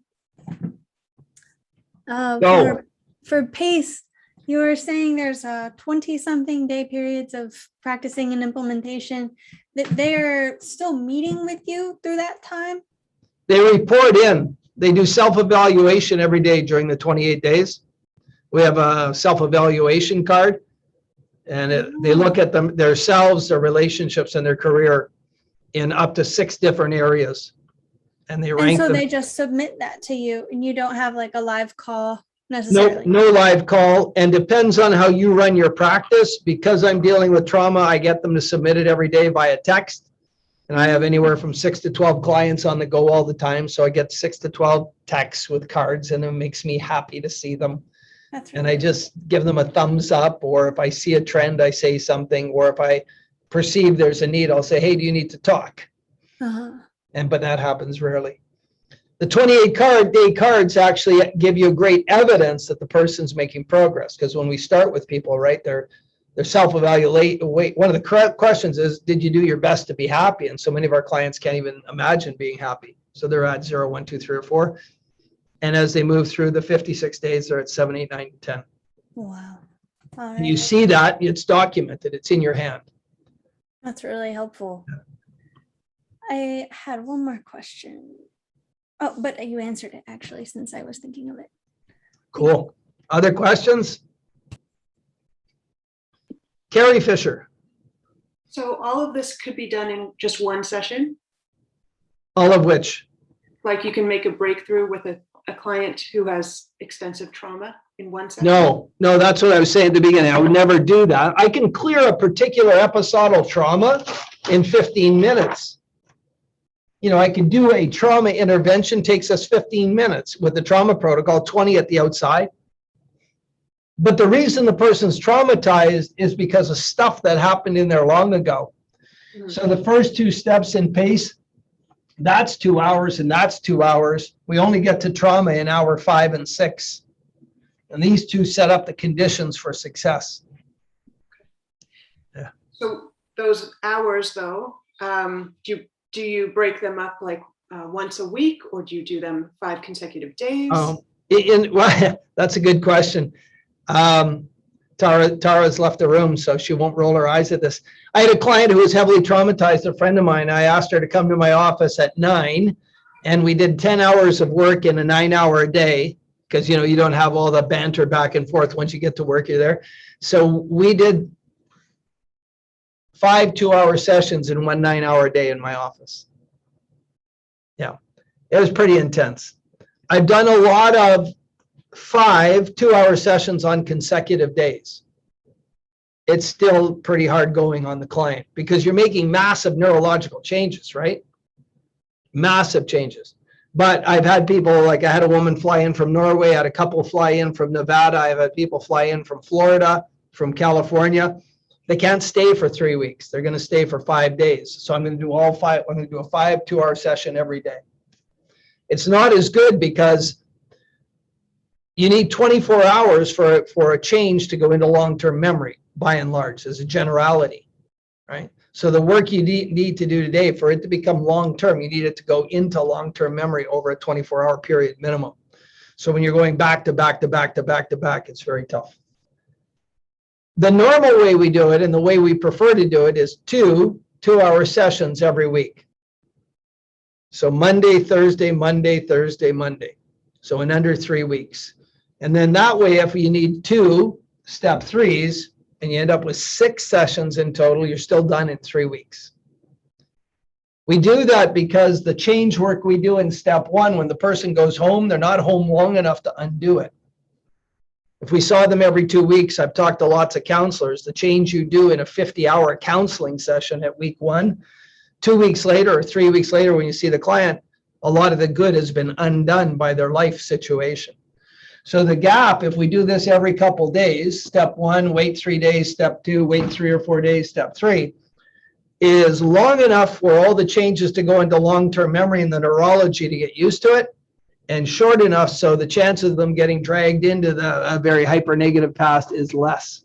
Go. For PACE, you were saying there's 20-something day periods of practicing and implementation, that they're still meeting with you through that time? They report in. They do self-evaluation every day during the 28 days. We have a self-evaluation card, and they look at themselves, their relationships, and their career in up to 6 different areas. And they rank and so them. they just submit that to you, and you don't have like a live call necessarily? No live call, and depends on how you run your practice. Because I'm dealing with trauma, I get them to submit it every day via text. And I have anywhere from 6 to 12 clients on the go all the time. So I get 6 to 12 texts with cards, and it makes me happy to see them. That's really And I just give them a thumbs up, or if I see a trend, I say something, or if I perceive there's a need, I'll say, hey, do you need to talk? But that happens rarely. The 28-day cards actually give you great evidence that the person's making progress. Because when we start with people, right, they're self-evaluate. One of the questions is, did you do your best to be happy? And so many of our clients can't even imagine being happy. So they're at 0, 1, 2, 3, or 4. And as they move through the 56 days, they're at 7, 8, 9, 10. Wow. All And you right. see that, it's documented, it's in your hand. That's really helpful. I had one more question. Oh, but you answered it actually, since I was thinking of it. Cool. Other questions? Carrie Fisher. So all of this could be done in just one session? All of which? Like you can make a breakthrough with a client who has extensive trauma in one session? No, that's what I was saying at the beginning. I would never do that. I can clear a particular episodal trauma in 15 minutes. You know, I can do a trauma intervention, takes us 15 minutes with the trauma protocol, 20 at the outside. But the reason the person's traumatized is because of stuff that happened in there long ago. Mm-hmm. So the first 2 steps in PACE, that's 2 hours and that's 2 hours. We only get to trauma in hour 5 and 6. And these 2 set up the conditions for success. Yeah. So those hours though, do you break them up like once a week, or do you do them 5 consecutive days? Well, that's a good question. Tara's left the room, so she won't roll her eyes at this. I had a client who was heavily traumatized, a friend of mine. I asked her to come to my office at 9, and we did 10 hours of work in a 9-hour a day, because, you know, you don't have all the banter back and forth. Once you get to work, you're there. So we did 5 2-hour sessions in one 9-hour day in my office. Yeah, it was pretty intense. I've done a lot of 5 2-hour sessions on consecutive days. It's still pretty hard going on the client because you're making massive neurological changes, right? Massive changes. But I've had people, like I had a woman fly in from Norway, I had a couple fly in from Nevada, I've had people fly in from Florida, from California. They can't stay for 3 weeks. They're going to stay for 5 days. So I'm going to do all 5. I'm going to do a 5 2-hour session every day. It's not as good because you need 24 hours for a change to go into long-term memory, by and large, as a generality, right? So the work you need to do today, for it to become long-term, you need it to go into long-term memory over a 24-hour period minimum. So when you're going back to back to back to back to back, it's very tough. The normal way we do it, and the way we prefer to do it, is 2 2-hour sessions every week. So Monday, Thursday, Monday, Thursday, Monday. So in under 3 weeks. And then that way, if you need 2 step 3s and you end up with 6 sessions in total, you're still done in 3 weeks. We do that because the change work we do in step 1, when the person goes home, they're not home long enough to undo it. If we saw them every 2 weeks, I've talked to lots of counselors, the change you do in a 50-hour counseling session at week 1, 2 weeks later or 3 weeks later when you see the client, a lot of the good has been undone by their life situation. So the gap, if we do this every couple days, step 1, wait 3 days, step 2, wait 3 or 4 days, step 3, is long enough for all the changes to go into long-term memory and the neurology to get used to it, and short enough so the chances of them getting dragged into a very hyper-negative past is less.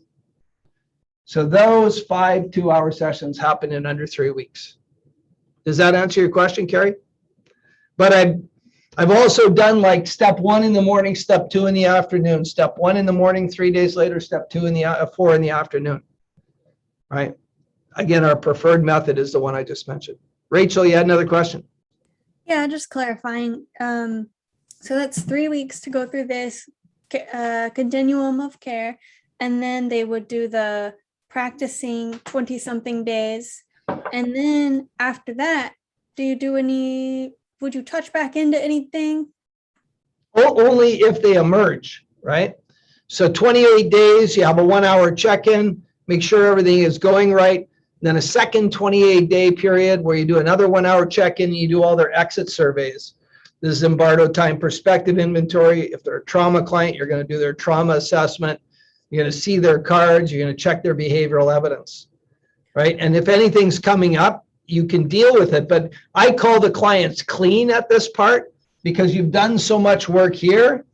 So those 5 2-hour sessions happen in under 3 weeks. Does that answer your question, Carrie? But I've also done like step 1 in the morning, step 2 in the afternoon, step 1 in the morning, 3 days later, step 2 in the 4 in the afternoon. Right? Again, our preferred method is the one I just mentioned. Rachel, you had another question? Yeah, just clarifying. So that's 3 weeks to go through this continuum of care, and then they would do the practicing 20-something days. And then after that, would you touch back into anything? Only if they emerge, right? So 28 days, you have a 1-hour check-in, make sure everything is going right. Then a second 28-day period where you do another 1-hour check-in, and you do all their exit surveys. The Zimbardo time perspective inventory. If they're a trauma client, you're going to do their trauma assessment. You're going to see their cards. You're going to check their behavioral evidence, right? And if anything's coming up, you can deal with it. But I call the clients clean at this part because you've done so much work here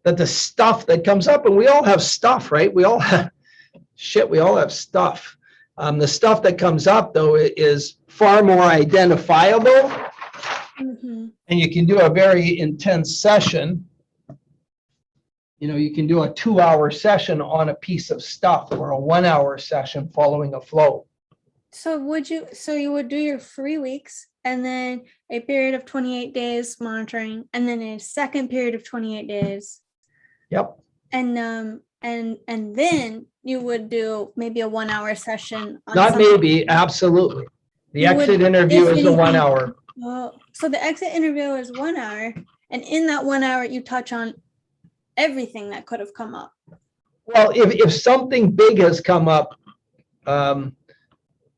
that the stuff that comes up, and we all have stuff, right? We all have shit. We all have stuff. The stuff that comes up, though, is far more identifiable. Mm-hmm. And you can do a very intense session. You know, you can do a 2-hour session on a piece of stuff or a 1-hour session following a flow. So you would do your 3 weeks and then a period of 28 days monitoring, and then a second period of 28 days. Yep. And then you would do maybe a 1-hour session. Not maybe, absolutely. The exit interview is a 1 hour. So the exit interview is 1 hour, and in that 1 hour, you touch on everything that could have come up. Well, if something big has come up,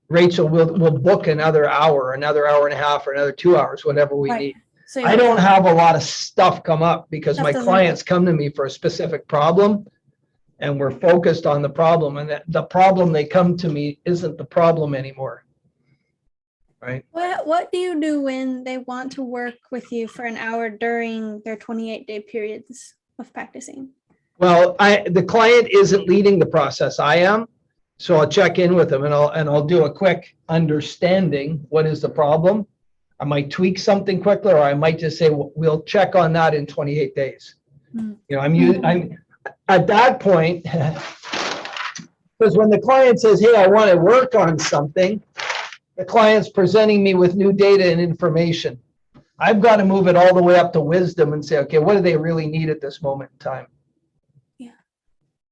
Rachel will book another hour and a half, or another 2 hours, whatever we need. So I don't have a lot of stuff come up because my doesn't- clients come to me for a specific problem, and we're focused on the problem, and the problem they come to me isn't the problem anymore. Right? What do you do when they want to work with you for an hour during their 28-day periods of practicing? Well, the client isn't leading the process. I am. So I'll check in with them, and I'll do a quick understanding. What is the problem? I might tweak something quickly, or I might just say, we'll check on that in 28 days. Mm-hmm. You know, I'm at that point, because when the client says, hey, I want to work on something, the client's presenting me with new data and information. I've got to move it all the way up to wisdom and say, okay, what do they really need at this moment in time? Yeah.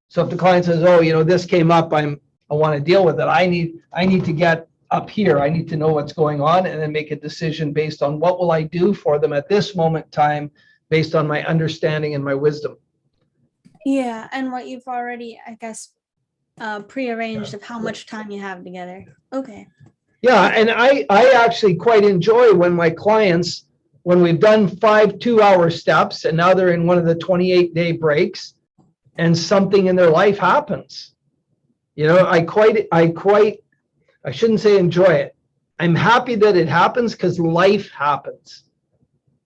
So if the client says, oh, you know, this came up, I want to deal with it. I need to get up here. I need to know what's going on, and then make a decision based on what will I do for them at this moment in time, based on my understanding and my wisdom. Yeah, and what you've already, I guess, prearranged of how much time you have together. Okay. Yeah, and I actually quite enjoy when my clients, when we've done 5 2-hour steps, and now they're in one of the 28-day breaks, and something in their life happens. You know, I shouldn't say enjoy it. I'm happy that it happens because life happens.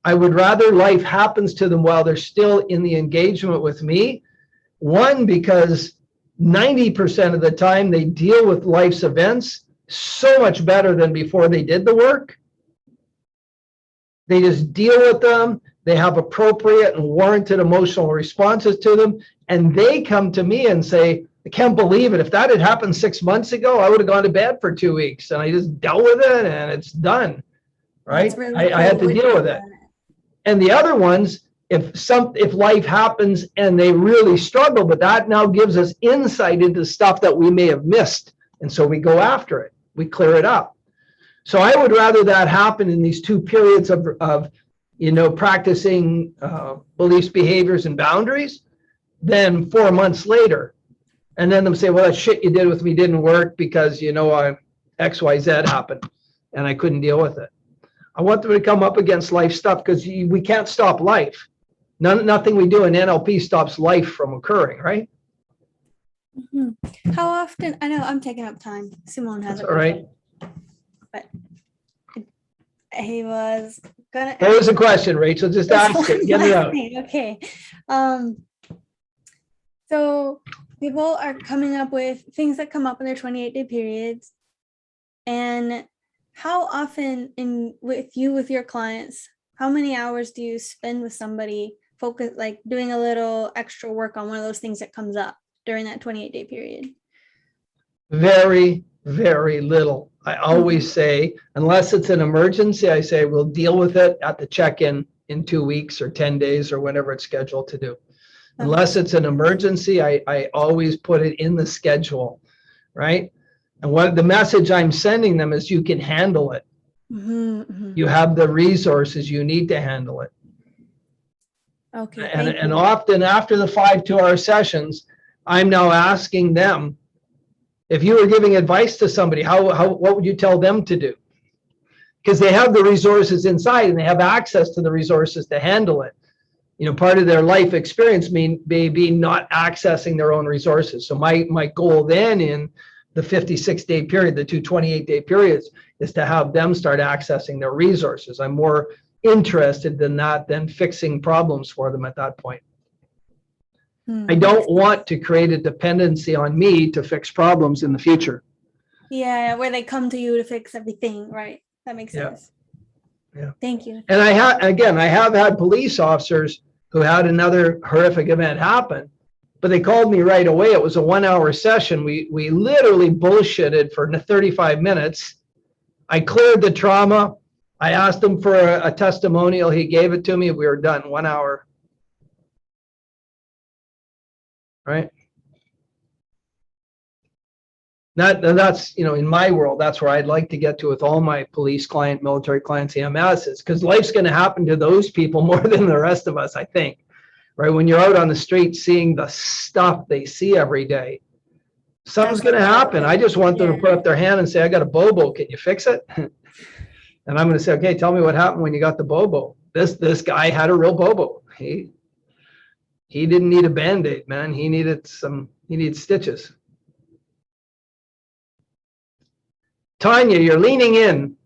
I would rather life happens to them while they're still in the engagement with me. One, because 90% of the time they deal with life's events so much better than before they did the work. They just deal with them. They have appropriate and warranted emotional responses to them. And they come to me and say, I can't believe it. If that had happened 6 months ago, I would have gone to bed for 2 weeks, and I just dealt with it, and it's done. Right? Really I had to deal with it. And the other ones, if life happens and they really struggle, but that now gives us insight into stuff that we may have missed. And so we go after it. We clear it up. So I would rather that happen in these 2 periods of you know, practicing beliefs, behaviors, and boundaries than 4 months later. And then them say, well, that shit you did with me didn't work because, you know, XYZ happened and I couldn't deal with it. I want them to come up against life stuff because we can't stop life. Nothing we do in NLP stops life from occurring, right? Mhm. How often? I know I'm taking up time. Simone has That's it. all right. But he was gonna. What was the question, Rachel? Just There's ask it. one Get it last out. thing. Okay. So people are coming up with things that come up in their 28-day periods. And how often with your clients, how many hours do you spend with somebody focus, like doing a little extra work on one of those things that comes up during that 28-day period? Very, very little. I always say, unless it's an emergency, I say we'll deal with it at the check-in in 2 weeks or 10 days or whenever it's scheduled to do. Unless it's an emergency, I always put it in the schedule, right? And what the message I'm sending them is you can handle it. You have the resources you need to handle it. Okay. And often after the 5 2-hour sessions, I'm now asking them, if you were giving advice to somebody, what would you tell them to do? Because they have the resources inside and they have access to the resources to handle it. You know, part of their life experience may be not accessing their own resources. So my goal then in the 56-day period, the 28-day periods, is to have them start accessing their resources. I'm more interested in that than fixing problems for them at that point. I don't want to create a dependency on me to fix problems in the future. Yeah, where they come to you to fix everything, right? That makes sense. Yeah. Thank you. And I have had police officers who had another horrific event happen, but they called me right away. It was a 1-hour session. We literally bullshitted for 35 minutes. I cleared the trauma. I asked him for a testimonial. He gave it to me. We were done. 1 hour. Right? That's, you know, in my world, that's where I'd like to get to with all my police client, military clients, EMSs, because life's going to happen to those people more than the rest of us, I think. Right? When you're out on the street seeing the stuff they see every day, something's going to happen. I just want them to put up their hand and say, I got a bobo. Can you fix it? And I'm going to say, okay, tell me what happened when you got the bobo. This guy had a real bobo. He didn't need a Band-Aid, man. He needed stitches. Tanya, you're leaning in.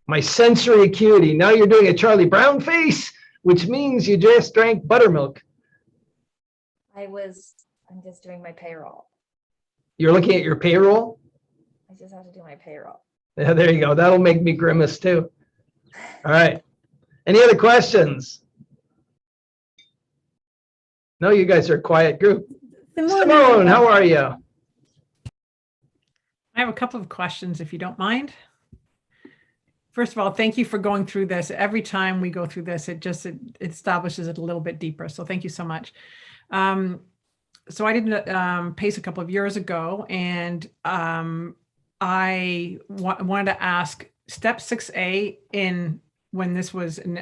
My sensory acuity. Now you're doing a Charlie Brown face, which means you just drank buttermilk. I'm just doing my payroll. You're looking at your payroll? I just have to do my payroll. Yeah, there you go. That'll make me grimace too. All right. Any other questions? No, you guys are a quiet group. Simone, how are you? I have a couple of questions, if you don't mind. First of all, thank you for going through this. Every time we go through this, it establishes it a little bit deeper. So thank you so much. So I did PACE a couple of years ago, and I wanted to ask step 6A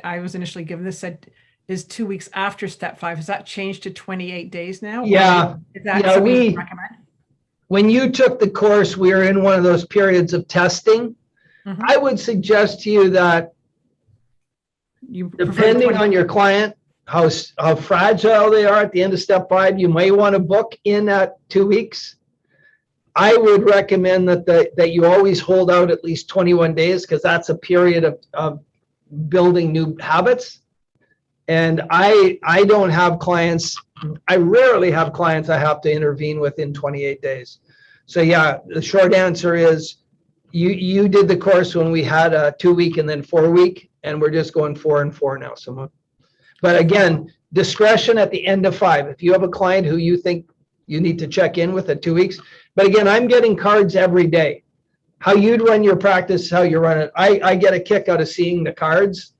I was initially given this, said is 2 weeks after step 5. Has that changed to 28 days now? Yeah. Is that something you recommend? When you took the course, we were in one of those periods of testing. Mm-hmm. I would suggest to you that depending on your client, how fragile they are at the end of step 5, you may want to book in at 2 weeks. I would recommend that you always hold out at least 21 days because that's a period of building new habits. And I don't have clients, I rarely have clients I have to intervene within 28 days. So yeah, the short answer is you did the course when we had a 2 week and then 4 week, and we're just going 4 and 4 now, Simone. But again, discretion at the end of 5. If you have a client who you think you need to check in with at 2 weeks, but again, I'm getting cards every day. How you'd run your practice, how you run it. I get a kick out of seeing the cards,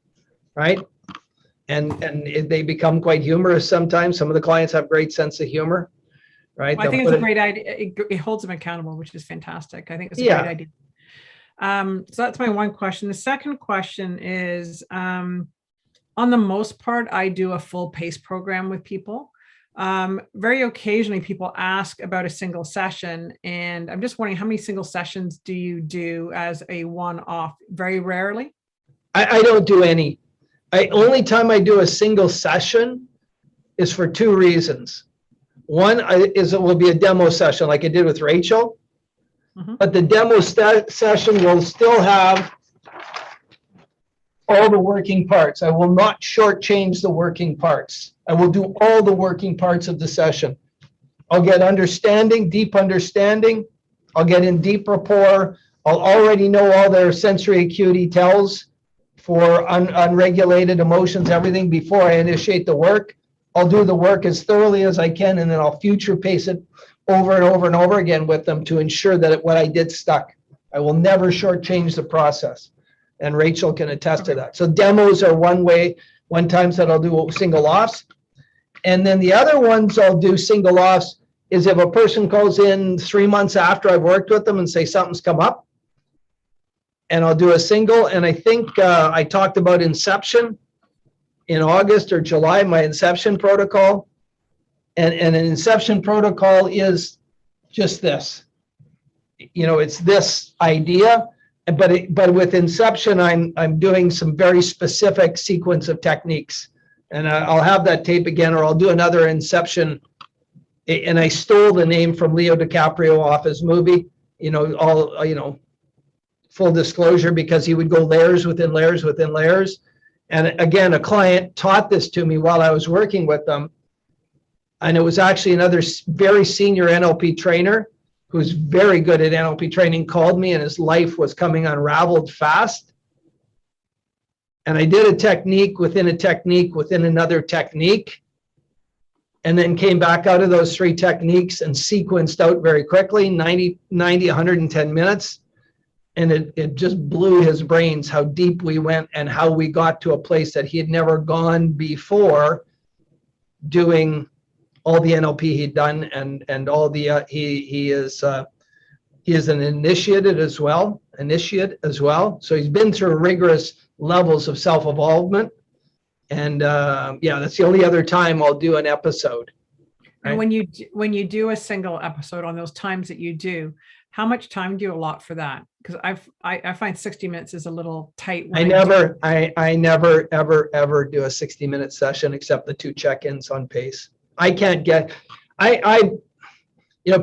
right? And they become quite humorous sometimes. Some of the clients have great sense of humor, right? Well, I think it's a great idea. It holds them accountable, which is fantastic. I think it's a great idea. So that's my one question. The second question is, on the most part, I do a full PACE program with people. Very occasionally people ask about a single session, and I'm just wondering, how many single sessions do you do as a one-off? Very rarely? I don't do any. Only time I do a single session is for two reasons. One is it will be a demo session like I did with Rachel, but the demo session will still have all the working parts. I will not shortchange the working parts. I will do all the working parts of the session. I'll get understanding, deep understanding. I'll get in deep rapport. I'll already know all their sensory acuity tells for unregulated emotions, everything before I initiate the work. I'll do the work as thoroughly as I can, and then I'll future pace it over and over and over again with them to ensure that what I did stuck. I will never shortchange the process. And Rachel can attest to that. So demos are one times that I'll do single offs. And then the other ones I'll do single offs is if a person calls in 3 months after I've worked with them and say something's come up, and I'll do a single. And I think I talked about Inception in August or July, my Inception protocol. And an Inception protocol is just this. It's this idea. But with Inception, I'm doing some very specific sequence of techniques, and I'll have that tape again, or I'll do another Inception. And I stole the name from Leo DiCaprio off his movie. Full disclosure, because he would go layers within layers within layers. And again, a client taught this to me while I was working with them, and it was actually another very senior NLP trainer who's very good at NLP training, called me, and his life was coming unraveled fast. And I did a technique within a technique within another technique, and then came back out of those 3 techniques and sequenced out very quickly, 90, 110 minutes. And it just blew his brains how deep we went and how we got to a place that he had never gone before, doing all the NLP he'd done, and all the he is an initiate as well. So he's been through rigorous levels of self-evolvement, and that's the only other time I'll do an episode. Right? And when you do a single episode on those times that you do, how much time do you allot for that? Because I find 60 minutes is a little tight. I never ever do a 60-minute session except the 2 check-ins on pace. I can't get,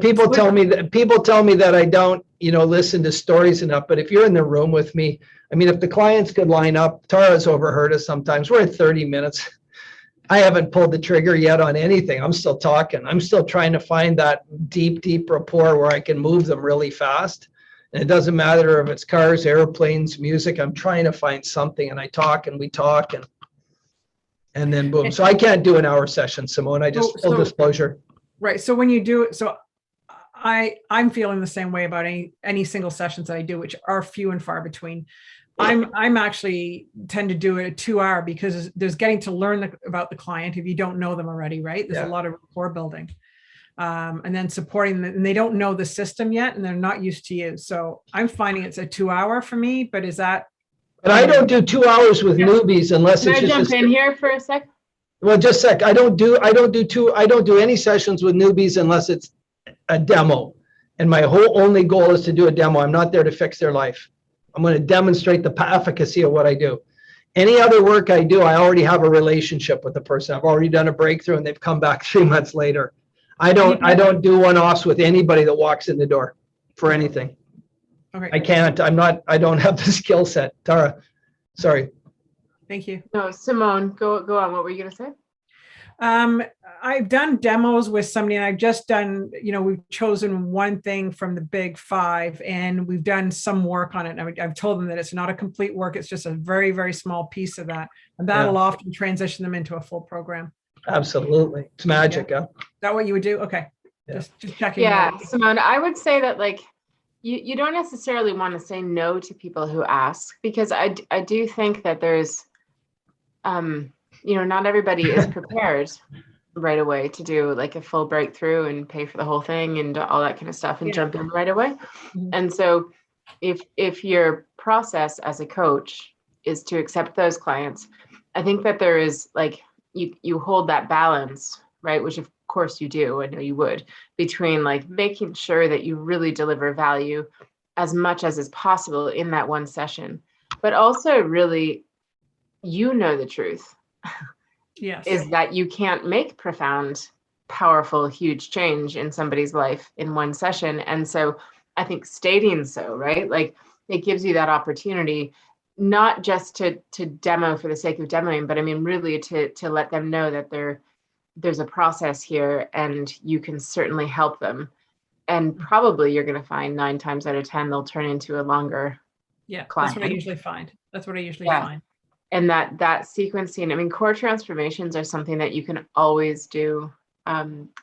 people tell me that I don't, listen to stories enough, but if you're in the room with me, if the clients could line up, Tara's overheard us sometimes, we're at 30 minutes. I haven't pulled the trigger yet on anything. I'm still talking. I'm still trying to find that deep rapport where I can move them really fast. And it doesn't matter if it's cars, airplanes, music. I'm trying to find something, and I talk and we talk, and then boom. So I can't do an hour session, Simone. I just full disclosure. Right. So when you do it, so I'm feeling the same way about any single sessions that I do, which are few and far between. I'm actually tend to do it a 2-hour, because there's getting to learn about the client if you don't know them already, right? There's a lot of rapport building, and then supporting them, and they don't know the system yet, and they're not used to you. So I'm finding it's a 2-hour for me, but is that? But I don't do 2 hours with newbies unless Can it's I just jump in here for a sec? Well, just a sec. I don't do any sessions with newbies unless it's a demo. And my whole only goal is to do a demo. I'm not there to fix their life. I'm going to demonstrate the efficacy of what I do. Any other work I do, I already have a relationship with the person. I've already done a breakthrough, and they've come back 3 months later. I don't do one-offs with anybody that walks in the door for anything. Okay. I can't. I don't have the skill set. Tara, sorry. Thank you. No, Simone, go on. What were you going to say? I've done demos with somebody, and I've just done, we've chosen one thing from the big 5, and we've done some work on it. And I've told them that it's not a complete work. It's just a very, very small piece of that. And that'll often transition them into a full program. Absolutely. It's magic. Is that what you would do? Okay. Yeah. Just checking. Yeah, Simone, I would say that you don't necessarily want to say no to people who ask, because I do think that there's, not everybody is prepared right away to do like a full breakthrough and pay for the whole thing and all that kind of stuff and jump in right away. Mm-hmm. And so if your process as a coach is to accept those clients, I think that there is you hold that balance, right? Which of course you do, I know you would, between making sure that you really deliver value as much as is possible in that one session, but also really you know the truth Yes. is that you can't make profound, powerful, huge change in somebody's life in one session. And so I think stating so, right? Like it gives you that opportunity, not just to demo for the sake of demoing, but I mean, really to let them know that there's a process here and you can certainly help them. And probably you're going to find 9 times out of 10, they'll turn into a longer Yeah. client. That's what I usually find. Yeah. Find. And that sequencing, I mean, core transformations are something that you can always do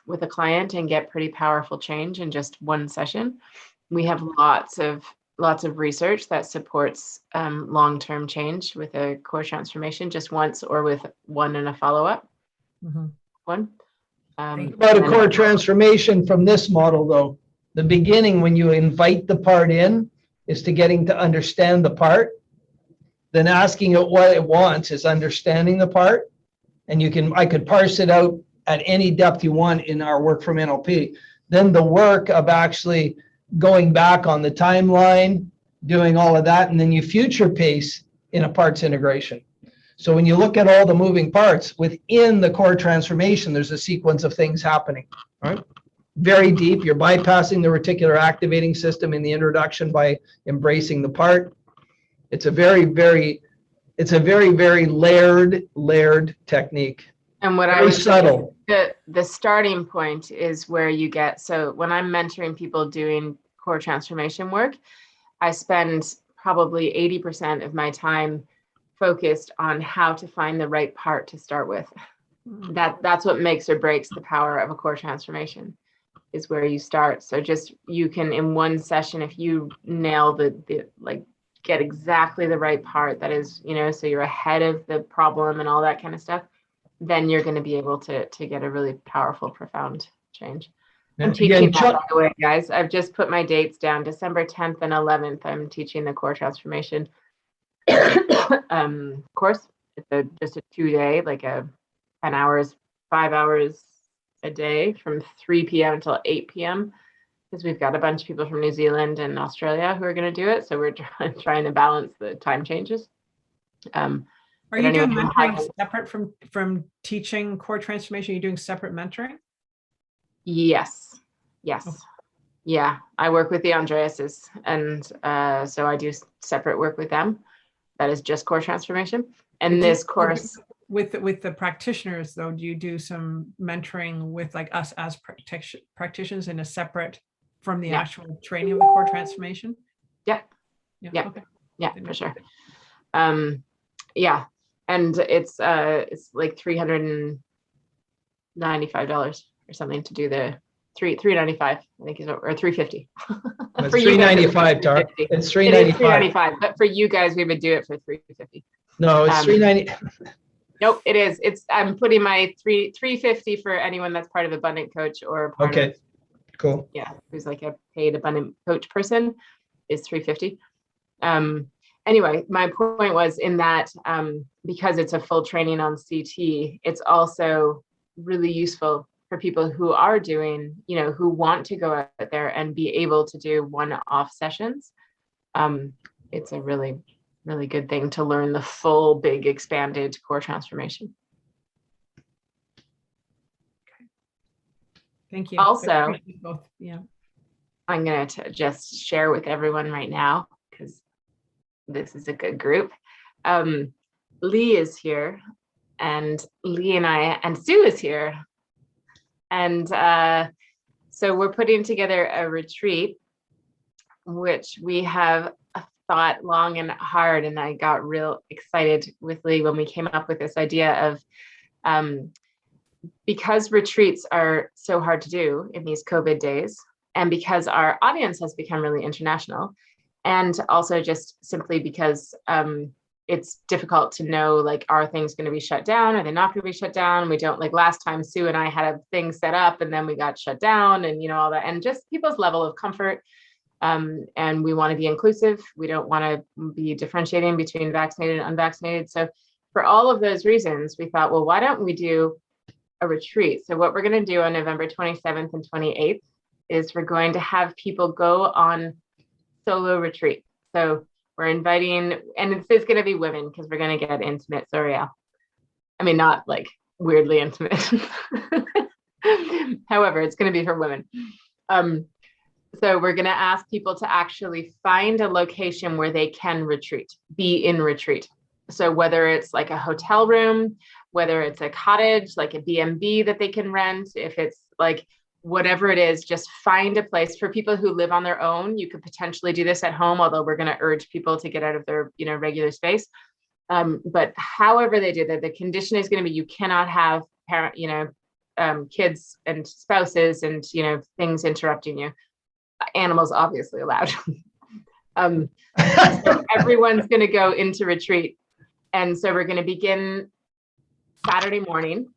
with a client and get pretty powerful change in just one session. We have lots of research that supports long-term change with a core transformation just once or with one and a follow-up one. About a core transformation from this model, though, the beginning when you invite the part in is to getting to understand the part. Then asking it what it wants is understanding the part. And I could parse it out at any depth you want in our work from NLP. Then the work of actually going back on the timeline, doing all of that, and then you future pace in a parts integration. So when you look at all the moving parts within the core transformation, there's a sequence of things happening, right? Very deep. You're bypassing the reticular activating system in the introduction by embracing the part. It's a very, very layered technique. And what very subtle. The starting point is where you get, so when I'm mentoring people doing core transformation work, I spend probably 80% of my time focused on how to find the right part to start with. That's what makes or breaks the power of a core transformation, is where you start. So just, you can, in one session, if you nail the like, get exactly the right part that is, so you're ahead of the problem and all that kind of stuff, then you're going to be able to get a really powerful, profound change. I'm teaching that, by the way, guys. I've just put my dates down. December 10th and 11th, I'm teaching the core transformation course. It's just a 2-day, like a 10 hours, 5 hours a day from 3 p.m. until 8 p.m. because we've got a bunch of people from New Zealand and Australia who are going to do it. So we're trying to balance the time changes. Are you doing mentoring separate from teaching core transformation? Are you doing separate mentoring? Yes. Okay. Yeah. I work with the Andreases, and so I do separate work with them. That is just core transformation. And this course with the practitioners, though, do you do some mentoring with like us as practitioners in a separate from the actual training of the core transformation? Yeah. Okay. Yeah, for sure. Yeah. And it's like $395 or something to do the $395, I think, or $350. It's $395, Tara. It's $395. But for you guys, we would do it for $350. No, it's $390. Nope, it is. I'm putting my $350 for anyone that's part of Abundant Coach or part of, cool. Yeah, who's like a paid Abundant Coach person, is $350. Anyway, my point was in that because it's a full training on CT, it's also really useful for people who are doing, who want to go out there and be able to do one-off sessions. It's a really, really good thing to learn the full, big, expanded core transformation. Okay. Thank you. Also, both. Yeah. I'm going to just share with everyone right now, because this is a good group. Lee is here, and Lee and Sue is here. And so we're putting together a retreat, which we have thought long and hard. And I got real excited with Lee when we came up with this idea of, because retreats are so hard to do in these COVID days, and because our audience has become really international, and also just simply because it's difficult to know, like, are things going to be shut down? Are they not going to be shut down? We don't, like last time, Sue and I had a thing set up and then we got shut down, and all that, and just people's level of comfort. And we want to be inclusive. We don't want to be differentiating between vaccinated and unvaccinated. So for all of those reasons, we thought, well, why don't we do a retreat? So what we're going to do on November 27th and 28th is we're going to have people go on solo retreat. So We're inviting, and it's going to be women because we're going to get intimate. Sorry, Al. I mean, not like weirdly intimate. However, it's going to be for women. So we're going to ask people to actually find a location where they can retreat, be in retreat. So whether it's like a hotel room, whether it's a cottage, like a B&B that they can rent, if it's like whatever it is, just find a place. For people who live on their own, you could potentially do this at home, although we're going to urge people to get out of their, regular space. But however they do that, the condition is going to be, you cannot have parent, kids and spouses and, things interrupting you. Animals obviously allowed. So everyone's going to go into retreat. And so we're going to begin Saturday morning,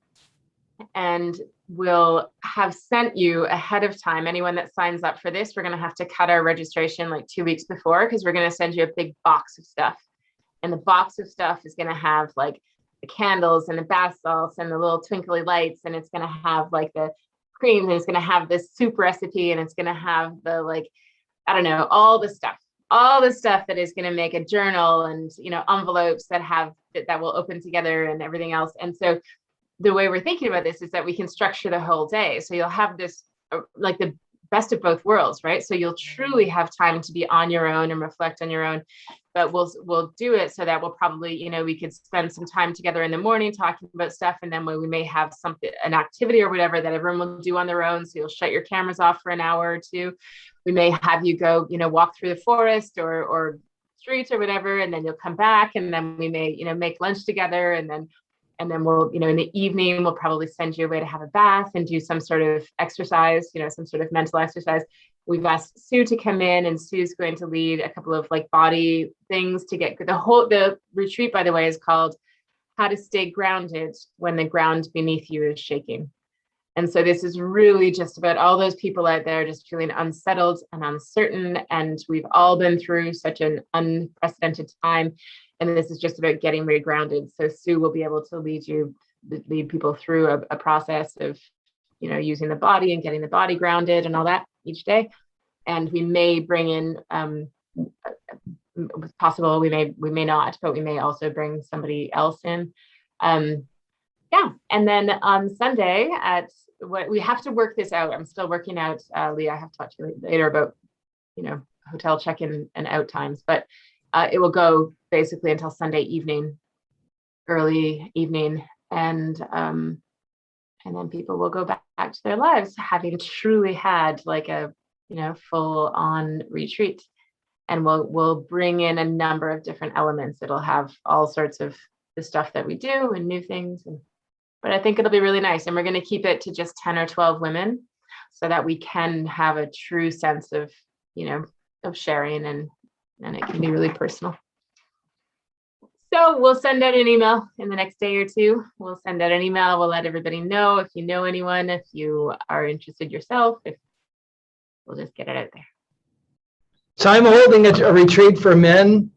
and we'll have sent you ahead of time. Anyone that signs up for this, we're going to have to cut our registration like 2 weeks before, because we're going to send you a big box of stuff. And the box of stuff is going to have like the candles and the bath salts and the little twinkly lights. And it's going to have like the cream, and it's going to have this soup recipe, and it's going to have the, like, I don't know, all the stuff that is going to make a journal, and, envelopes that will open together and everything else. And so the way we're thinking about this is that we can structure the whole day. So you'll have this, like the best of both worlds, right? So you'll truly have time to be on your own and reflect on your own, but we'll do it so that we'll probably, we could spend some time together in the morning talking about stuff. And then we may have an activity or whatever that everyone will do on their own. So you'll shut your cameras off for an hour or two. We may have you go, walk through the forest or streets or whatever, and then you'll come back, and then we may, make lunch together, and then we'll, in the evening, we'll probably send you away to have a bath and do some sort of exercise, some sort of mental exercise. We've asked Sue to come in, and Sue's going to lead a couple of like body things to get the retreat, by the way, is called How to Stay Grounded When the Ground Beneath You is Shaking. And so this is really just about all those people out there just feeling unsettled and uncertain. And we've all been through such an unprecedented time. And this is just about getting regrounded. So Sue will be able to lead people through a process of, using the body and getting the body grounded and all that each day. And we may bring in, it's possible we may not, but we may also bring somebody else in. And then on Sunday we have to work this out. I'm still working out, Leah, I have to talk to you later about, hotel check-in and out times, but it will go basically until Sunday evening, early evening. And then people will go back to their lives, having truly had like a, full on retreat. And we'll bring in a number of different elements. It'll have all sorts of the stuff that we do and new things. But I think it'll be really nice. And we're going to keep it to just 10 or 12 women so that we can have a true sense of, of sharing, and it can be really personal. So we'll send out an email in the next day or two. We'll send out an email. We'll let everybody know if you know anyone, if you are interested yourself, we'll just get it out there. So I'm holding a retreat for men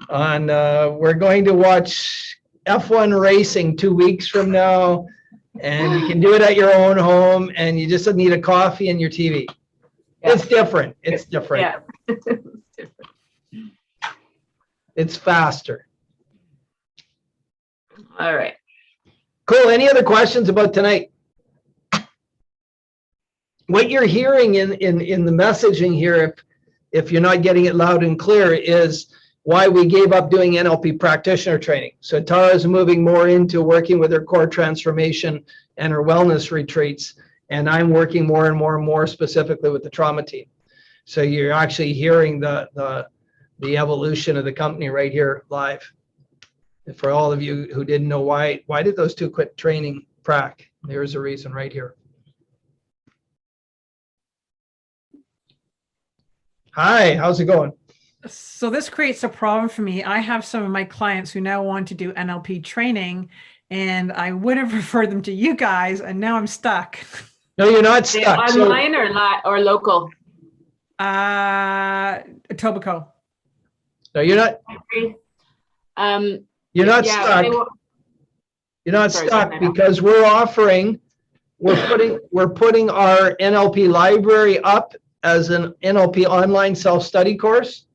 on, we're going to watch F1 racing 2 weeks from now, and you can do it at your own home, and you just need a coffee and your TV. Yeah. It's different. Yeah. It's faster. All right. Cool. Any other questions about tonight? What you're hearing in the messaging here, if you're not getting it loud and clear, is why we gave up doing NLP practitioner training. So Tara's moving more into working with her core transformation and her wellness retreats, and I'm working more and more specifically with the trauma team. So you're actually hearing the evolution of the company right here live. And for all of you who didn't know why did those two quit training prac? There's a reason right here. Hi, how's it going? So this creates a problem for me. I have some of my clients who now want to do NLP training, and I would have referred them to you guys, and now I'm stuck. No, you're not stuck. Online or local? Etobicoke. No, you're not. You're not stuck. You're not stuck because we're putting our NLP library up as an NLP online self-study course.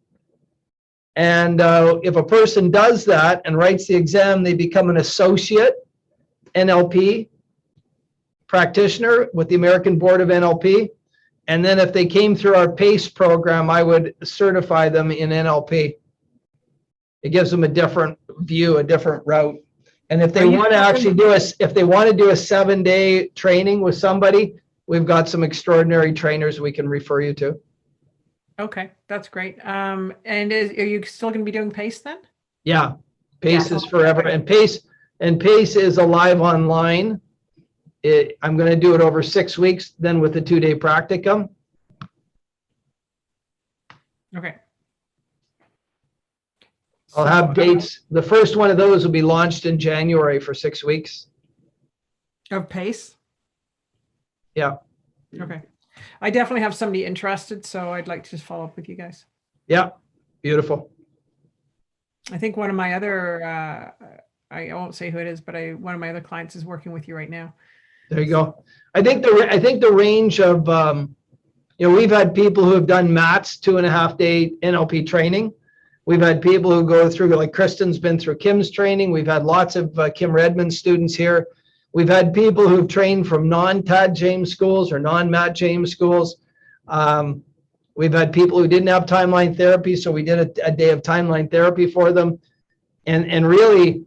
And if a person does that and writes the exam, they become an associate NLP practitioner with the American Board of NLP. And then if they came through our PACE program, I would certify them in NLP. It gives them a different view, a different route. And if they want to actually do if they want to do a 7-day training with somebody, we've got some extraordinary trainers we can refer you to. Okay, that's great. And are you still going to be doing PACE then? Yeah, PACE Yeah. is forever. And PACE is alive online. I'm going to do it over 6 weeks, then with a 2-day practicum. Okay. I'll have dates. The first one of those will be launched in January for 6 weeks. Of PACE? Yeah. Okay. I definitely have somebody interested, so I'd like to just follow up with you guys. Yeah. Beautiful. I think one of my other, I won't say who it is, but one of my other clients is working with you right now. There you go. I think the range of, we've had people who have done MATS 2.5-day NLP training. We've had people who go through, like Kristen's been through Kim's training. We've had lots of Kim Redmond students here. We've had people who've trained from non-TAD James schools or non-Matt James schools. We've had people who didn't have timeline therapy, so we did a day of timeline therapy for them. And really,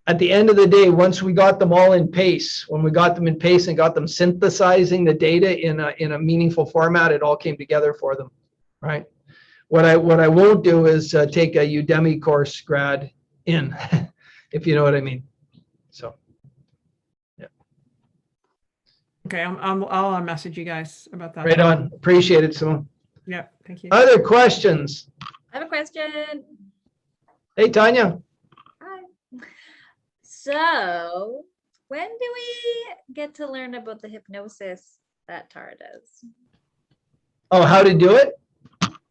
at the end of the day, once we got them all in PACE, when we got them in PACE and got them synthesizing the data in a meaningful format, it all came together for them, right? What I won't do is take a Udemy course grad in, if you know what I mean. So, yeah. Okay, I'll message you guys about that. Right on. Appreciate it, Simone. Yeah, thank you. Other questions? I have a question. Hey, Tanya. Hi. So, when do we get to learn about the hypnosis that Tara does? Oh, how to do it?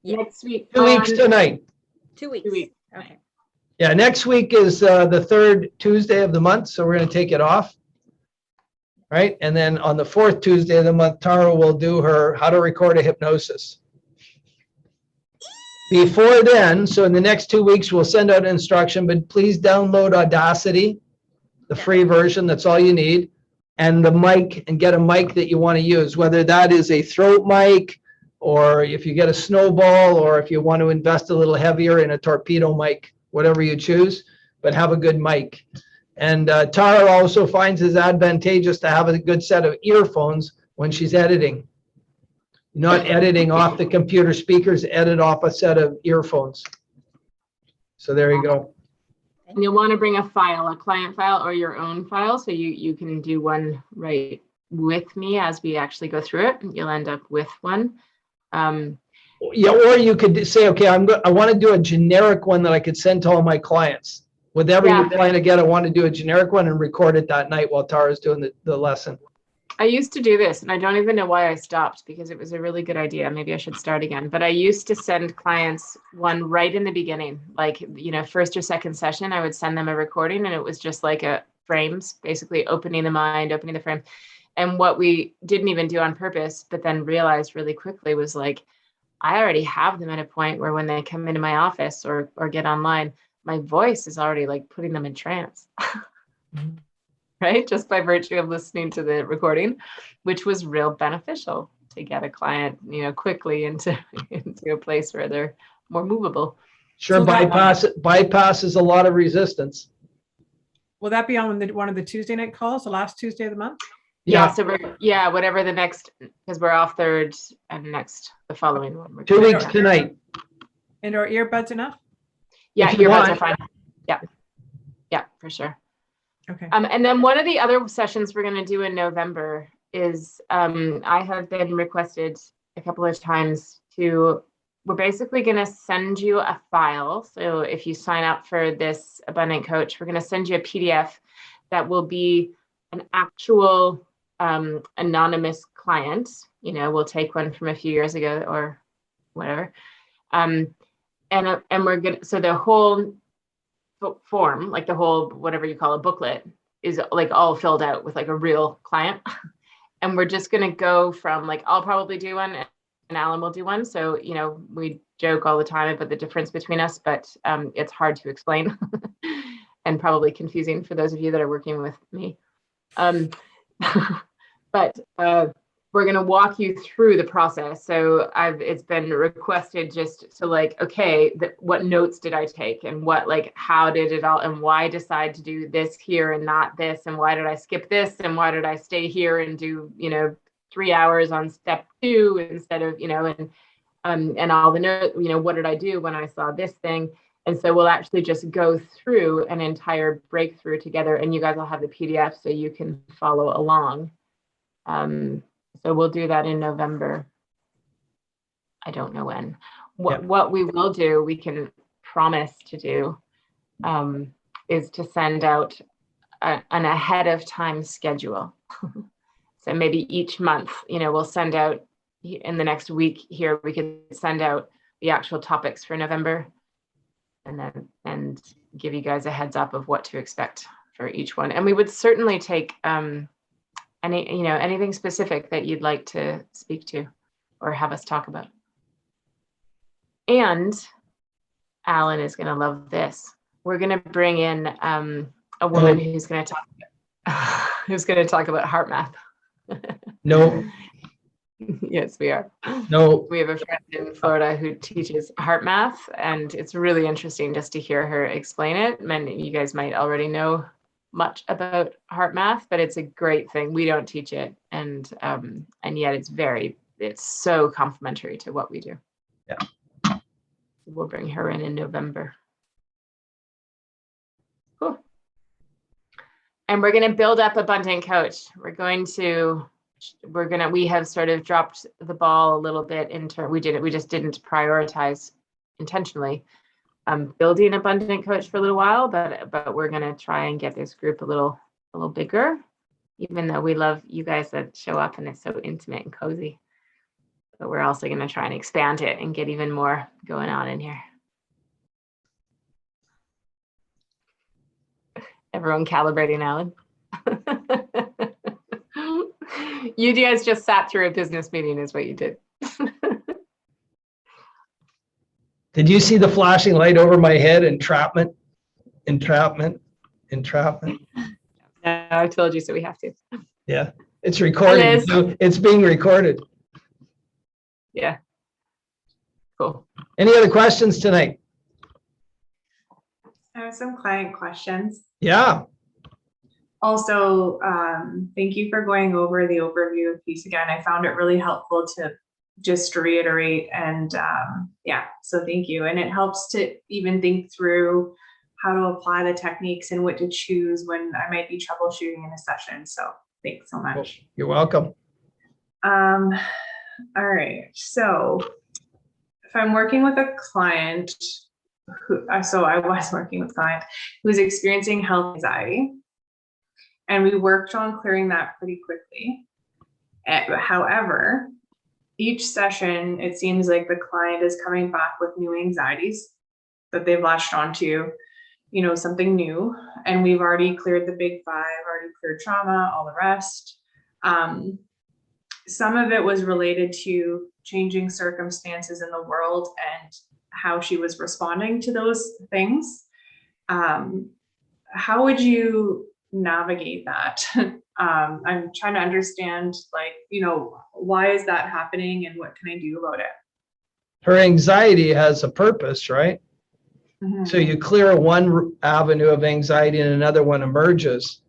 Next week. 2 weeks tonight. 2 weeks. 2 weeks. Okay. Yeah, next week is the 3rd Tuesday of the month, so we're going to take it off. Right? And then on the 4th Tuesday of the month, Tara will do her how to record a hypnosis. Before then, so in the next 2 weeks, we'll send out an instruction, but please download Audacity, the free version. That's all you need. And the mic, and get a mic that you want to use, whether that is a throat mic, or if you get a snowball, or if you want to invest a little heavier in a torpedo mic, whatever you choose, but have a good mic. And Tara also finds it advantageous to have a good set of earphones when she's editing. Not editing off the computer speakers, edit off a set of earphones. So there you go. And you'll want to bring a file, a client file or your own file. So you can do one right with me as we actually go through it. You'll end up with one. Yeah, or you could say, okay, I want to do a generic one that I could send to all my clients. With every new client I get, I want to do a generic one and record it that night while Tara's doing the lesson. I used to do this, and I don't even know why I stopped, because it was a really good idea. Maybe I should start again. But I used to send clients one right in the beginning, like, first or second session, I would send them a recording, and it was just like a frames, basically opening the mind, opening the frame. And what we didn't even do on purpose, but then realized really quickly was like, I already have them at a point where when they come into my office or get online, my voice is already like putting them in trance. Right? Just by virtue of listening to the recording, which was real beneficial to get a client, quickly into a place where they're more movable. Sure, So bypasses a lot of resistance. Will that be on one of the Tuesday night calls, the last Tuesday of the month? Yeah. So whatever the next, because we're off 3rd and the following one. 2 weeks tonight. And are earbuds enough? Yeah, If you earbuds want. are fine. Yeah, for sure. Okay. And then one of the other sessions we're going to do in November is I have been requested a couple of times we're basically going to send you a file. So if you sign up for this Abundant Coach, we're going to send you a PDF that will be an actual anonymous client. We'll take one from a few years ago or whatever. And we're going to, so the whole form, like the whole, whatever you call a booklet, is like all filled out with like a real client. And we're just going to go from like, I'll probably do one and Alan will do one. So, you know, we joke all the time about the difference between us, but it's hard to explain and probably confusing for those of you that are working with me. But we're going to walk you through the process. So it's been requested just to like, okay, what notes did I take, and what, like, how did it all, and why decide to do this here and not this, and why did I skip this, and why did I stay here and do, you know, 3 hours on step 2 instead of, you know, and all the notes, you know, what did I do when I saw this thing? And so we'll actually just go through an entire breakthrough together, and you guys will have the PDF so you can follow along. So we'll do that in November. I don't know when. What we will do, we can promise to do, is to send out an ahead of time schedule. So maybe each month, you know, we'll send out in the next week here, we could send out the actual topics for November, and give you guys a heads up of what to expect for each one. And we would certainly take anything specific that you'd like to speak to or have us talk about. And Alan is going to love this. We're going to bring in a woman who's going to talk about heart math. No. Yes, we are. No. We have a friend in Florida who teaches heart math, and it's really interesting just to hear her explain it. And you guys might already know much about heart math, but it's a great thing. We don't teach it, and yet it's so complementary to what we do. Yeah. We'll bring her in November. Cool. And we're going to build up Abundant Coach. We have sort of dropped the ball a little bit we just didn't prioritize intentionally building Abundant Coach for a little while, but we're going to try and get this group a little bigger, even though we love you guys that show up and it's so intimate and cozy. But we're also going to try and expand it and get even more going on in here. Everyone calibrating, Alan. You guys just sat through a business meeting is what you did. Did you see the flashing light over my head? Entrapment. No, I told you, so we have to. Yeah, it's recording. It's being recorded. Yeah. Cool. Any other questions tonight? I have some client questions. Yeah. Also, thank you for going over the overview of piece again. I found it really helpful to just reiterate, and so thank you. And it helps to even think through how to apply the techniques and what to choose when I might be troubleshooting in a session. So thanks so much. You're welcome. All right. So if I'm working with a client I was working with a client who was experiencing health anxiety, and we worked on clearing that pretty quickly. However, each session, it seems like the client is coming back with new anxieties that they've latched onto, something new. And we've already cleared the big 5, already cleared trauma, all the rest. Some of it was related to changing circumstances in the world and how she was responding to those things. How would you navigate that? I'm trying to understand, why is that happening and what can I do about it? Her anxiety has a purpose, right? Mm-hmm. So you clear one avenue of anxiety and another one emerges.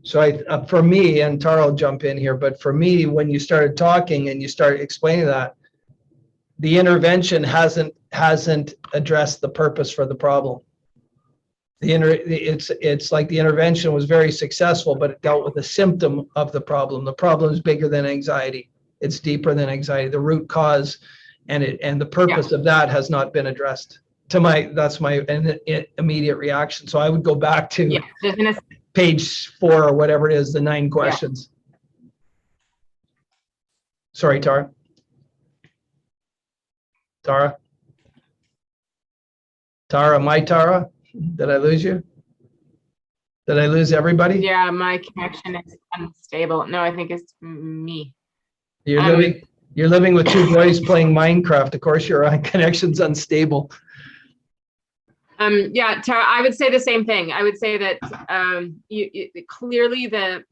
So for me, and Tara will jump in here, but for me, when you started talking and you started explaining that, the intervention hasn't addressed the purpose for the problem. It's like the intervention was very successful, but it dealt with the symptom of the problem. The problem is bigger than anxiety. It's deeper than anxiety. The root cause and the purpose of that has not been addressed. That's my immediate reaction. So I would go back to page 4 or whatever it is, the 9 questions. Yeah. Sorry, Tara. Tara? Did I lose you? Did I lose everybody? Yeah, my connection is unstable. No, I think it's me. You're living? You're living with two boys playing Minecraft. Of course, your connection's unstable. Yeah, Tara, I would say the same thing. I would say that clearly the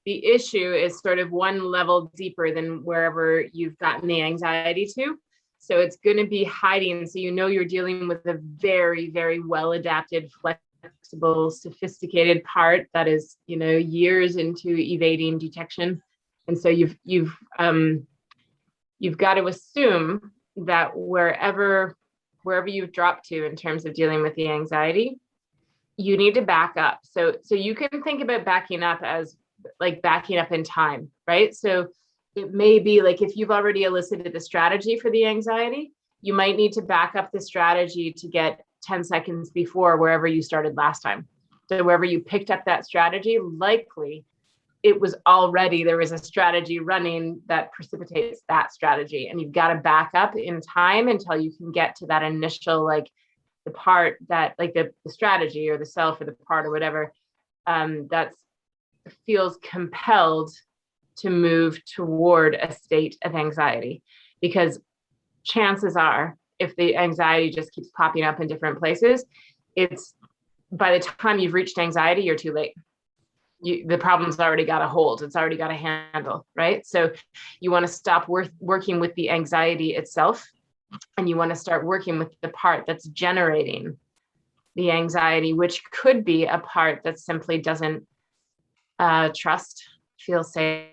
issue is sort of one level deeper than wherever you've gotten the anxiety to. So it's going to be hiding. So you know you're dealing with a very, very well adapted, flexible, sophisticated part that is, you know, years into evading detection. And so you've got to assume that wherever you've dropped to in terms of dealing with the anxiety, you need to back up. So you can think about backing up as like backing up in time, right? So it may be like if you've already elicited the strategy for the anxiety, you might need to back up the strategy to get 10 seconds before wherever you started last time. So wherever you picked up that strategy, likely it was already, there was a strategy running that precipitates that strategy. And you've got to back up in time until you can get to that initial, like the part that like the strategy or the self or the part or whatever, that feels compelled to move toward a state of anxiety. Because chances are, if the anxiety just keeps popping up in different places, it's by the time you've reached anxiety, you're too late. The problem's already got a hold. It's already got a handle, right? So you want to stop working with the anxiety itself, and you want to start working with the part that's generating the anxiety, which could be a part that simply doesn't trust, feel safe.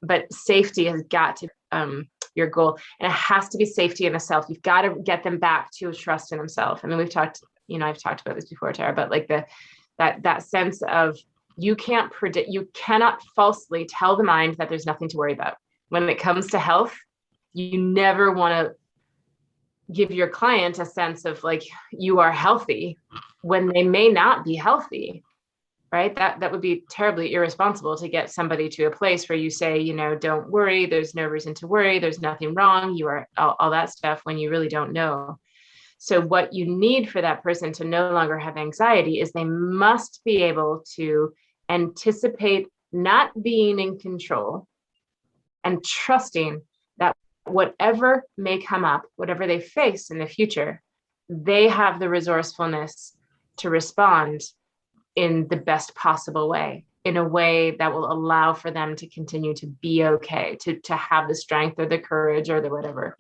But safety has got to your goal, and it has to be safety in the self. You've got to get them back to trust in themselves. I mean, we've talked, you know, I've talked about this before, Tara, but like that sense of you can't predict, you cannot falsely tell the mind that there's nothing to worry about. When it comes to health, you never want to give your client a sense of like you are healthy when they may not be healthy, right? That would be terribly irresponsible to get somebody to a place where you say, you know, don't worry, there's no reason to worry, there's nothing wrong, you are all that stuff when you really don't know. So what you need for that person to no longer have anxiety is they must be able to anticipate not being in control and trusting that whatever may come up, whatever they face in the future, they have the resourcefulness to respond in the best possible way, in a way that will allow for them to continue to be okay, to have the strength or the courage or the whatever,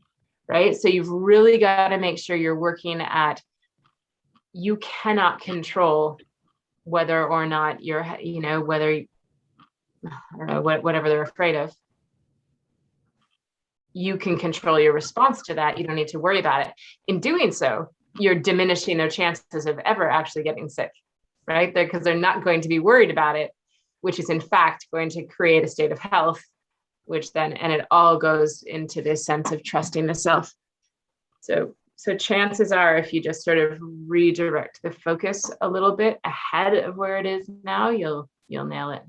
right? So you've really got to make sure you're working at, you cannot control whether or not you're, you know, whether, I don't know, whatever they're afraid of. You can control your response to that. You don't need to worry about it. In doing so, you're diminishing their chances of ever actually getting sick, right? Because they're not going to be worried about it, which is in fact going to create a state of health, which then, and it all goes into this sense of trusting the self. So chances are, if you just sort of redirect the focus a little bit ahead of where it is now, you'll nail it.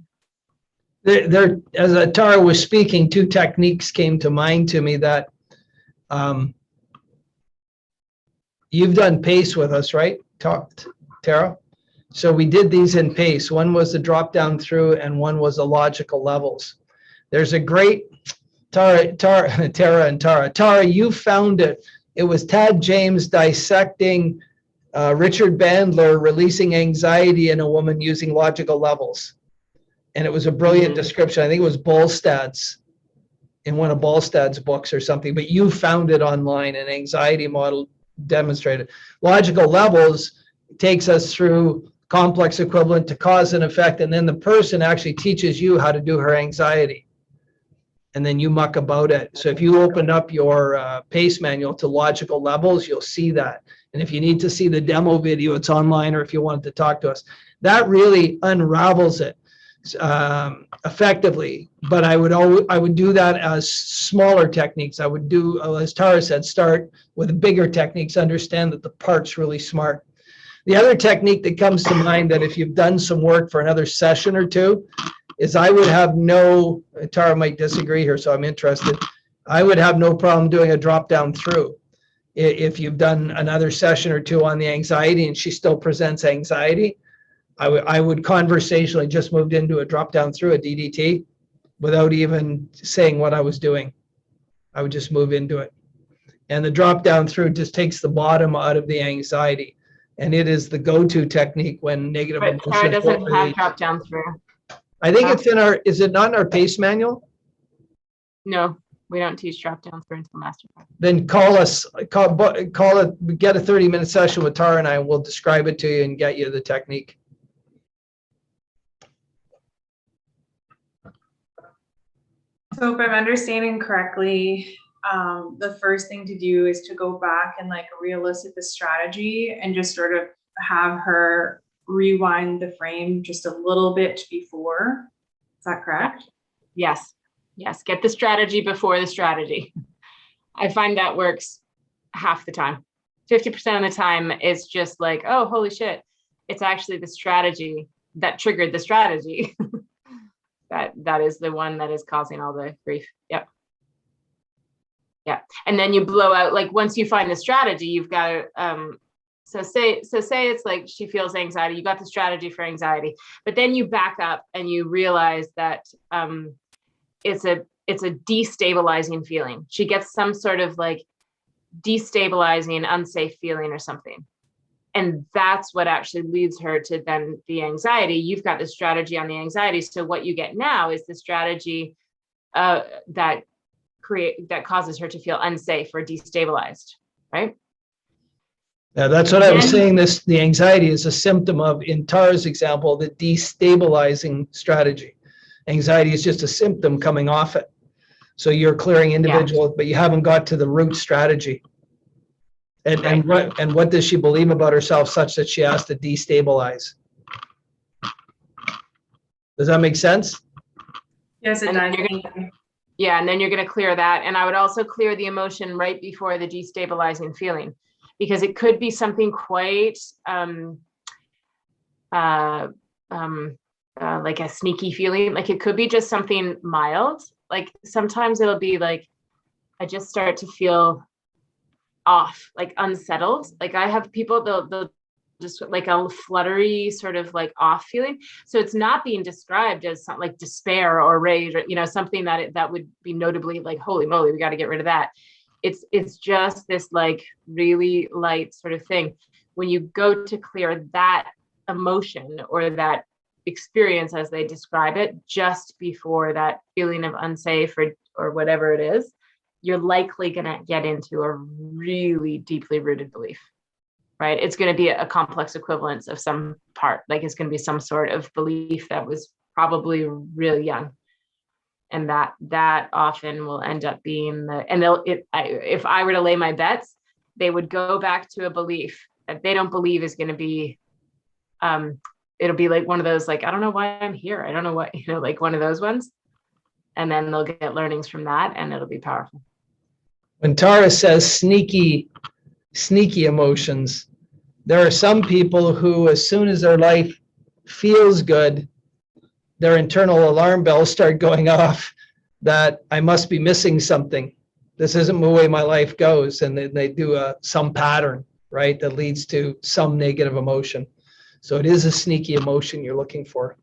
There, as Tara was speaking, two techniques came to mind to me that you've done PACE with us, right, Tara? So we did these in PACE. One was the drop down through, and one was the logical levels. There's a great Tara, you found it. It was Tad James dissecting Richard Bandler releasing anxiety in a woman using logical levels. And it was a brilliant description. I think it was Bolstad's, in one of Bolstad's books or something, but you found it online, an anxiety model demonstrated. Logical levels takes us through complex equivalent to cause and effect, and then the person actually teaches you how to do her anxiety. And then you muck about it. So if you open up your PACE manual to logical levels, you'll see that. And if you need to see the demo video, it's online, or if you wanted to talk to us, that really unravels it effectively. But I would do that as smaller techniques. I would do, as Tara said, start with bigger techniques, understand that the part's really smart. The other technique that comes to mind, that if you've done some work for another session or two, is I would have no, Tara might disagree here, so I'm interested. I would have no problem doing a drop down through. If you've done another session or two on the anxiety and she still presents anxiety, I would conversationally just moved into a drop down through a DDT, without even saying what I was doing. I would just move into it. And the drop down through just takes the bottom out of the anxiety. And it is the go-to technique when negative But Tara emotions doesn't won't have release. drop down through. I think it's in our, is it not in our PACE manual? No, we don't teach drop down through until master class. Then call us, call it, get a 30-minute session with Tara and I will describe it to you and get you the technique. So if I'm understanding correctly, the first thing to do is to go back and like reelicit the strategy and just sort of have her rewind the frame just a little bit before. Is that correct? Yes. Yes. Get the strategy before the strategy. I find that works half the time. 50% of the time, it's just like, oh, holy shit. It's actually the strategy that triggered the strategy. That is the one that is causing all the grief. Yep. Yeah. And then you blow out, like once you find the strategy, you've got to, so say it's like she feels anxiety, you got the strategy for anxiety, but then you back up and you realize that it's a destabilizing feeling. She gets some sort of like destabilizing, unsafe feeling or something. And that's what actually leads her to then the anxiety. You've got the strategy on the anxiety. So what you get now is the strategy that causes her to feel unsafe or destabilized, right? Yeah, that's what I was saying. The anxiety is a symptom of, in Tara's example, the destabilizing strategy. Anxiety is just a symptom coming off it. So you're clearing individual, but you haven't got to the root strategy. And what does she believe about herself such that she has to destabilize? Does that make sense? Yes, it And does. you're gonna, yeah, and then you're going to clear that. And I would also clear the emotion right before the destabilizing feeling, because it could be something quite like a sneaky feeling. Like it could be just something mild. Like sometimes it'll be like, I just start to feel off, like unsettled. Like I have people, they'll just like a fluttery sort of like off feeling. So it's not being described as something like despair or rage or, something that would be notably like, holy moly, we got to get rid of that. It's just this like really light sort of thing. When you go to clear that emotion or that experience as they describe it, just before that feeling of unsafe or whatever it is, you're likely going to get into a really deeply rooted belief, right? It's going to be a complex equivalence of some part. Like it's going to be some sort of belief that was probably really young. And that often will end up being if I were to lay my bets, they would go back to a belief that they don't believe is going to be, it'll be like one of those, like, I don't know why I'm here. I don't know what, like one of those ones. And then they'll get learnings from that and it'll be powerful. When Tara says sneaky emotions, there are some people who, as soon as their life feels good, their internal alarm bells start going off that I must be missing something. This isn't the way my life goes. And they do some pattern, right, that leads to some negative emotion. So it is a sneaky emotion you're looking for.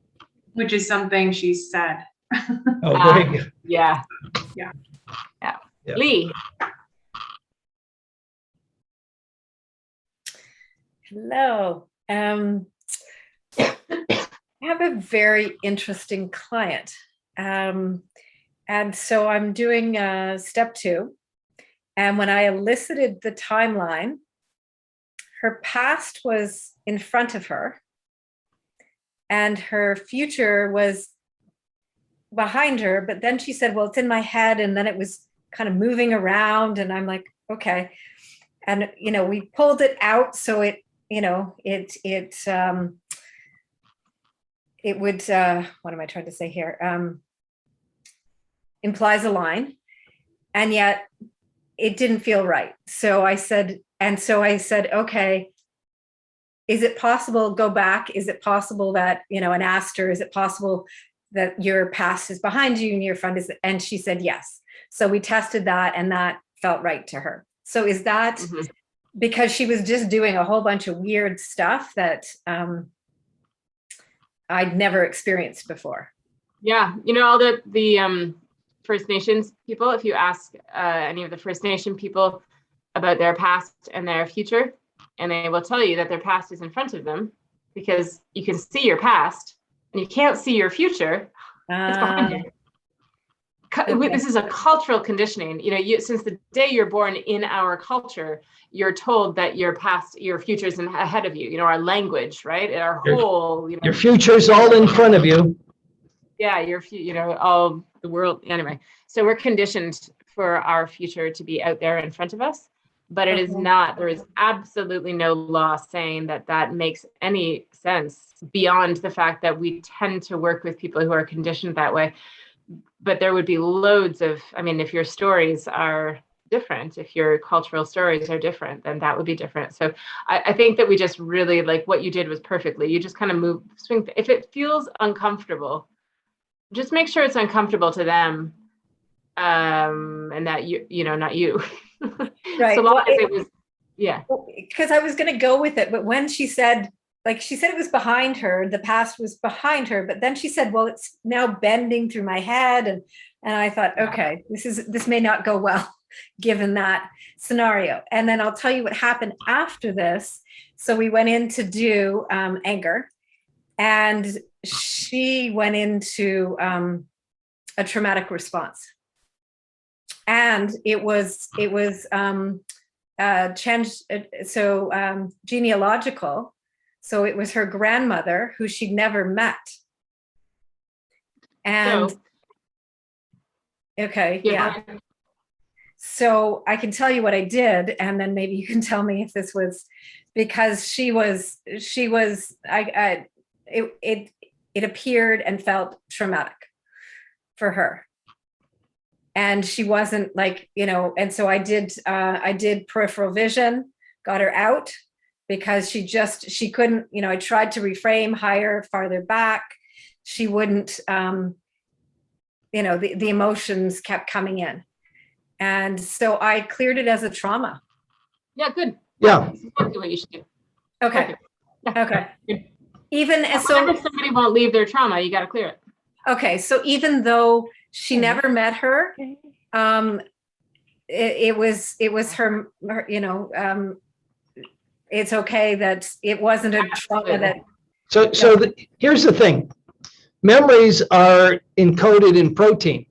Which is something she said. Oh, very good. Yeah. Yeah. Lee. Hello. I have a very interesting client. And so I'm doing step 2. And when I elicited the timeline, her past was in front of her and her future was behind her. But then she said, well, it's in my head. And then it was kind of moving around. And I'm like, okay. And, we pulled it out. So it would, what am I trying to say here? Implies a line, and yet it didn't feel right. So I said, okay, is it possible, go back? Is it possible that, and asked her, is it possible that your past is behind you and your front is, and she said, yes. So we tested that and that felt right to her. So is that, because she was just doing a whole bunch of weird stuff that I'd never experienced before. Yeah, you know, all the First Nations people, if you ask any of the First Nation people about their past and their future, and they will tell you that their past is in front of them because you can see your past and you can't see your future. It's behind you. Okay. This is a cultural conditioning. You know, since the day you're born in our culture, you're told that your past, your future is ahead of you. You know, our language, right? Our whole, you know, Your future's all in front of you. yeah, you know, all the world. Anyway, so we're conditioned for our future to be out there in front of us, but it is not. There is absolutely no law saying that that makes any sense beyond the fact that we tend to work with people who are conditioned that way. But there would be loads of, I mean, if your stories are different, if your cultural stories are different, then that would be different. So I think that we just really, like, what you did was perfectly. You just kind of swing. If it feels uncomfortable, just make sure it's uncomfortable to them, and that you know, not you. Right. So long as it was, yeah. Because I was going to go with it, but when she said it was behind her, the past was behind her, but then she said, well, it's now bending through my head. And I thought, okay, this may not go well, given that scenario. And then I'll tell you what happened after this. So we went in to do anger, and she went into a traumatic response. And it was genealogical. So it was her grandmother who she'd never met. And okay, yeah. So I can tell you what I did, and then maybe you can tell me if this was because it appeared and felt traumatic for her. And she wasn't, like, you know, and so I did peripheral vision, got her out, because she couldn't, you know, I tried to reframe higher, farther back. She wouldn't, you know, the emotions kept coming in. And so I cleared it as a trauma. Yeah, good. Yeah. That's exactly what you should do. Okay. Yeah. Okay. Even as so, if somebody won't leave their trauma, you got to clear it. Okay. So even though she never met her, it was her, you know, it's okay that it wasn't a trauma that. Here's the thing. Memories are encoded in protein,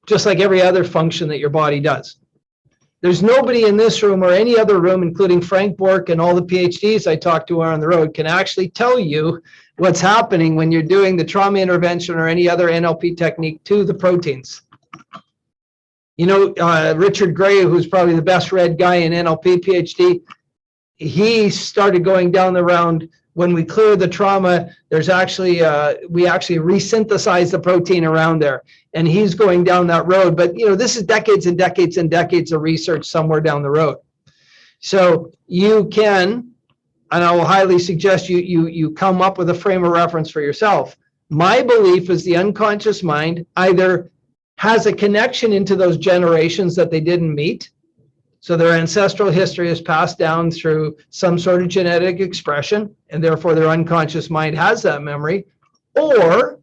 just like every other function that your body does. There's nobody in this room or any other room, including Frank Bork and all the PhDs I talked to on the road, can actually tell you what's happening when you're doing the trauma intervention or any other NLP technique to the proteins. You know, Richard Gray, who's probably the best read guy in NLP PhD, he started going down the round. When we clear the trauma, there's actually, we actually resynthesize the protein around there. And he's going down that road. But, you know, this is decades and decades and decades of research somewhere down the road. So you can, and I will highly suggest you come up with a frame of reference for yourself. My belief is the unconscious mind either has a connection into those generations that they didn't meet. So their ancestral history is passed down through some sort of genetic expression, and therefore their unconscious mind has that memory, or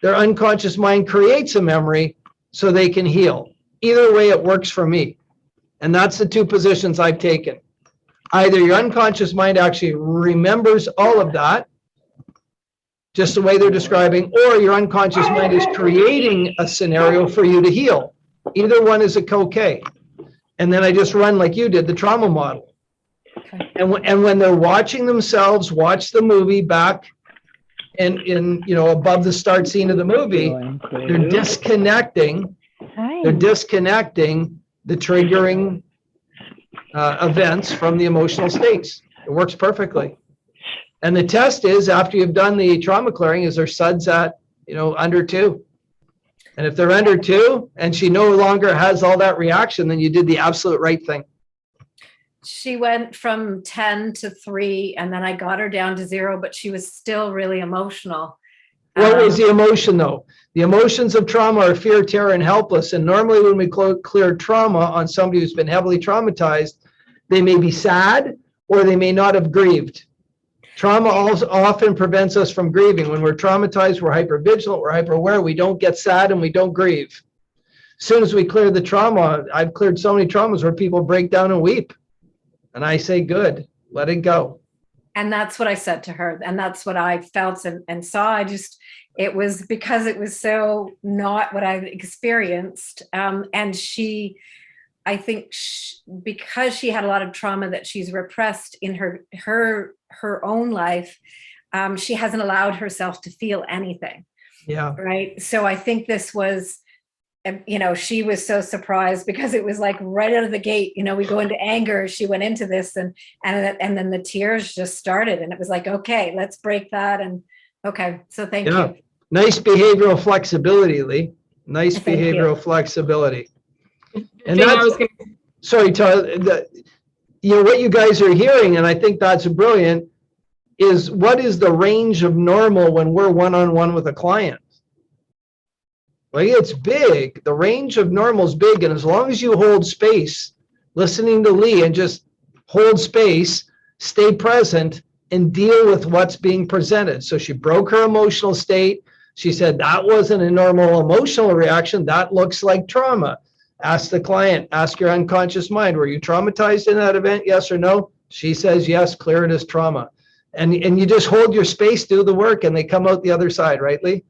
their unconscious mind creates a memory so they can heal. Either way, it works for me. And that's the two positions I've taken. Either your unconscious mind actually remembers all of that, just the way they're describing, or your unconscious mind is creating a scenario for you to heal. Either one is a okay. And then I just run, like you did, the trauma model. Okay. And when they're watching themselves watch the movie back and in, you know, above the start scene of the movie, they're disconnecting. They're disconnecting the triggering events from the emotional states. It works perfectly. And the test is, after you've done the trauma clearing, is their SUDS at, you know, under 2. And if they're under 2 and she no longer has all that reaction, then you did the absolute right thing. She went from 10 to 3, and then I got her down to 0, but she was still really emotional. What was the emotion, though? The emotions of trauma are fear, terror, and helpless. And normally when we clear trauma on somebody who's been heavily traumatized, they may be sad or they may not have grieved. Trauma also often prevents us from grieving. When we're traumatized, we're hypervigilant, we're hyper aware, we don't get sad and we don't grieve. As soon as we clear the trauma, I've cleared so many traumas where people break down and weep. And I say, good, let it go. And that's what I said to her. And that's what I felt and saw. It was because it was so not what I've experienced. And I think because she had a lot of trauma that she's repressed in her own life, she hasn't allowed herself to feel anything. Yeah. Right. So I think this was, she was so surprised because it was like right out of the gate, we go into anger. She went into this and then the tears just started, and it was like, okay, let's break that. And okay. So thank you. Nice behavioral flexibility, Lee. Nice Thank behavioral you. flexibility. And Thing I was that's, gonna- sorry, Tyler, what you guys are hearing, and I think that's brilliant, is what is the range of normal when we're one-on-one with a client? Like, it's big. The range of normal is big. And as long as you hold space, listening to Lee and just hold space, stay present, and deal with what's being presented. So she broke her emotional state. She said that wasn't a normal emotional reaction. That looks like trauma. Ask the client, ask your unconscious mind, were you traumatized in that event? Yes or no? She says yes, clear it as trauma. And you just hold your space, do the work, and they come out the other side, right, Lee?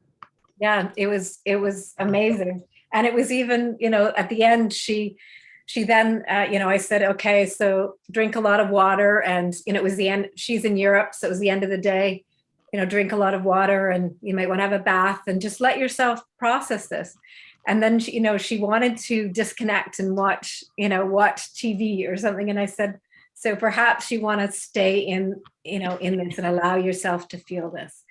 Yeah, it was amazing. And it was even, at the end, she then, I said, okay, so drink a lot of water. And, it was the end, she's in Europe. So it was the end of the day, drink a lot of water, and you might want to have a bath and just let yourself process this. And then, she wanted to disconnect and watch TV or something. And I said, so perhaps you want to stay in this and allow yourself to feel this.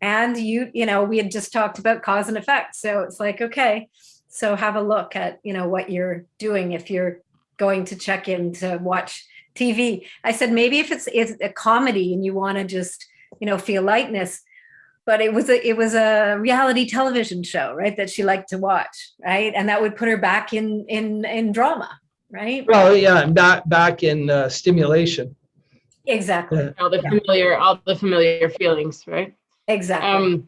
And we had just talked about cause and effect. So it's like, okay, so have a look at, what you're doing. If you're going to check in to watch TV, I said, maybe if it's a comedy and you want to just, feel lightness, but it was a reality television show, right, that she liked to watch, right? And that would put her back in drama, right? Well, yeah, and back in stimulation. Exactly. Yeah. all the familiar feelings, right? Exactly.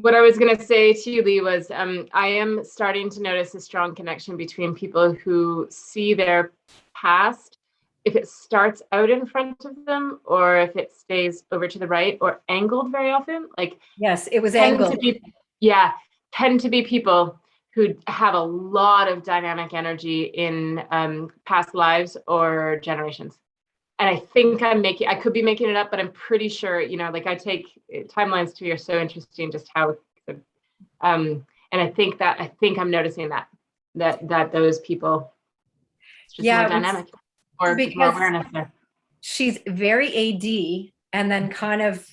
What I was going to say to you, Lee, was I am starting to notice a strong connection between people who see their past, if it starts out in front of them or if it stays over to the right or angled very often. Like, Yes, it was tend angled. to be people who have a lot of dynamic energy in past lives or generations. And I think I could be making it up, but I'm pretty sure, like I take timelines to me are so interesting, just how, and I think I'm noticing that those people, it's just more dynamic or more awareness there. She's very AD and then kind of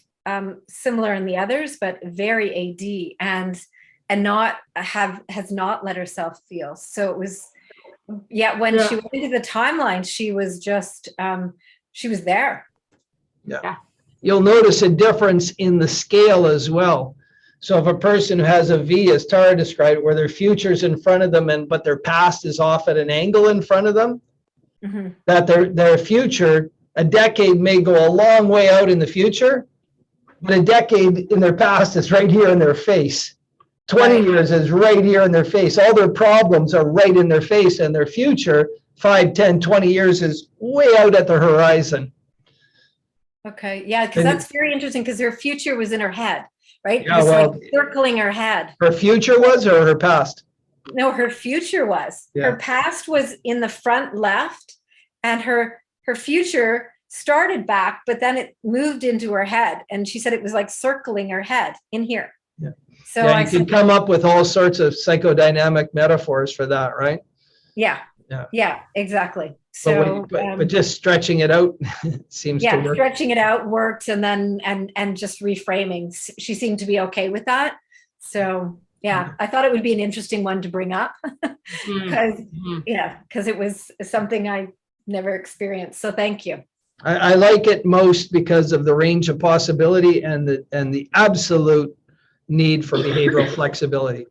similar in the others, but very AD and has not let herself feel. So it was, when she went into the timeline, she was just, she was there. Yeah. You'll notice a difference in the scale as well. So if a person who has a V, as Tara described, where their future's in front of them, but their past is off at an angle in front of them, that their future, a decade may go a long way out in the future, but a decade in their past is right here in their face. 20 years is right here in their face. All their problems are right in their face, and their future, 5, 10, 20 years is way out at the horizon. Okay. Yeah. Because that's very interesting, because her future was in her head, right? Yeah, it was like circling her head. Her future was, or her past? No, her future was. Yeah. Her past was in the front left, and her future started back, but then it moved into her head. And she said it was like circling her head in here. Yeah. So you could come up with all sorts of psychodynamic metaphors for that, right? Yeah, exactly. So, but just stretching it out seems to work. Stretching it out worked, and then and just reframing. She seemed to be okay with that. So I thought it would be an interesting one to bring up because it was something I never experienced. So thank you. I like it most because of the range of possibility and the absolute need for behavioral flexibility.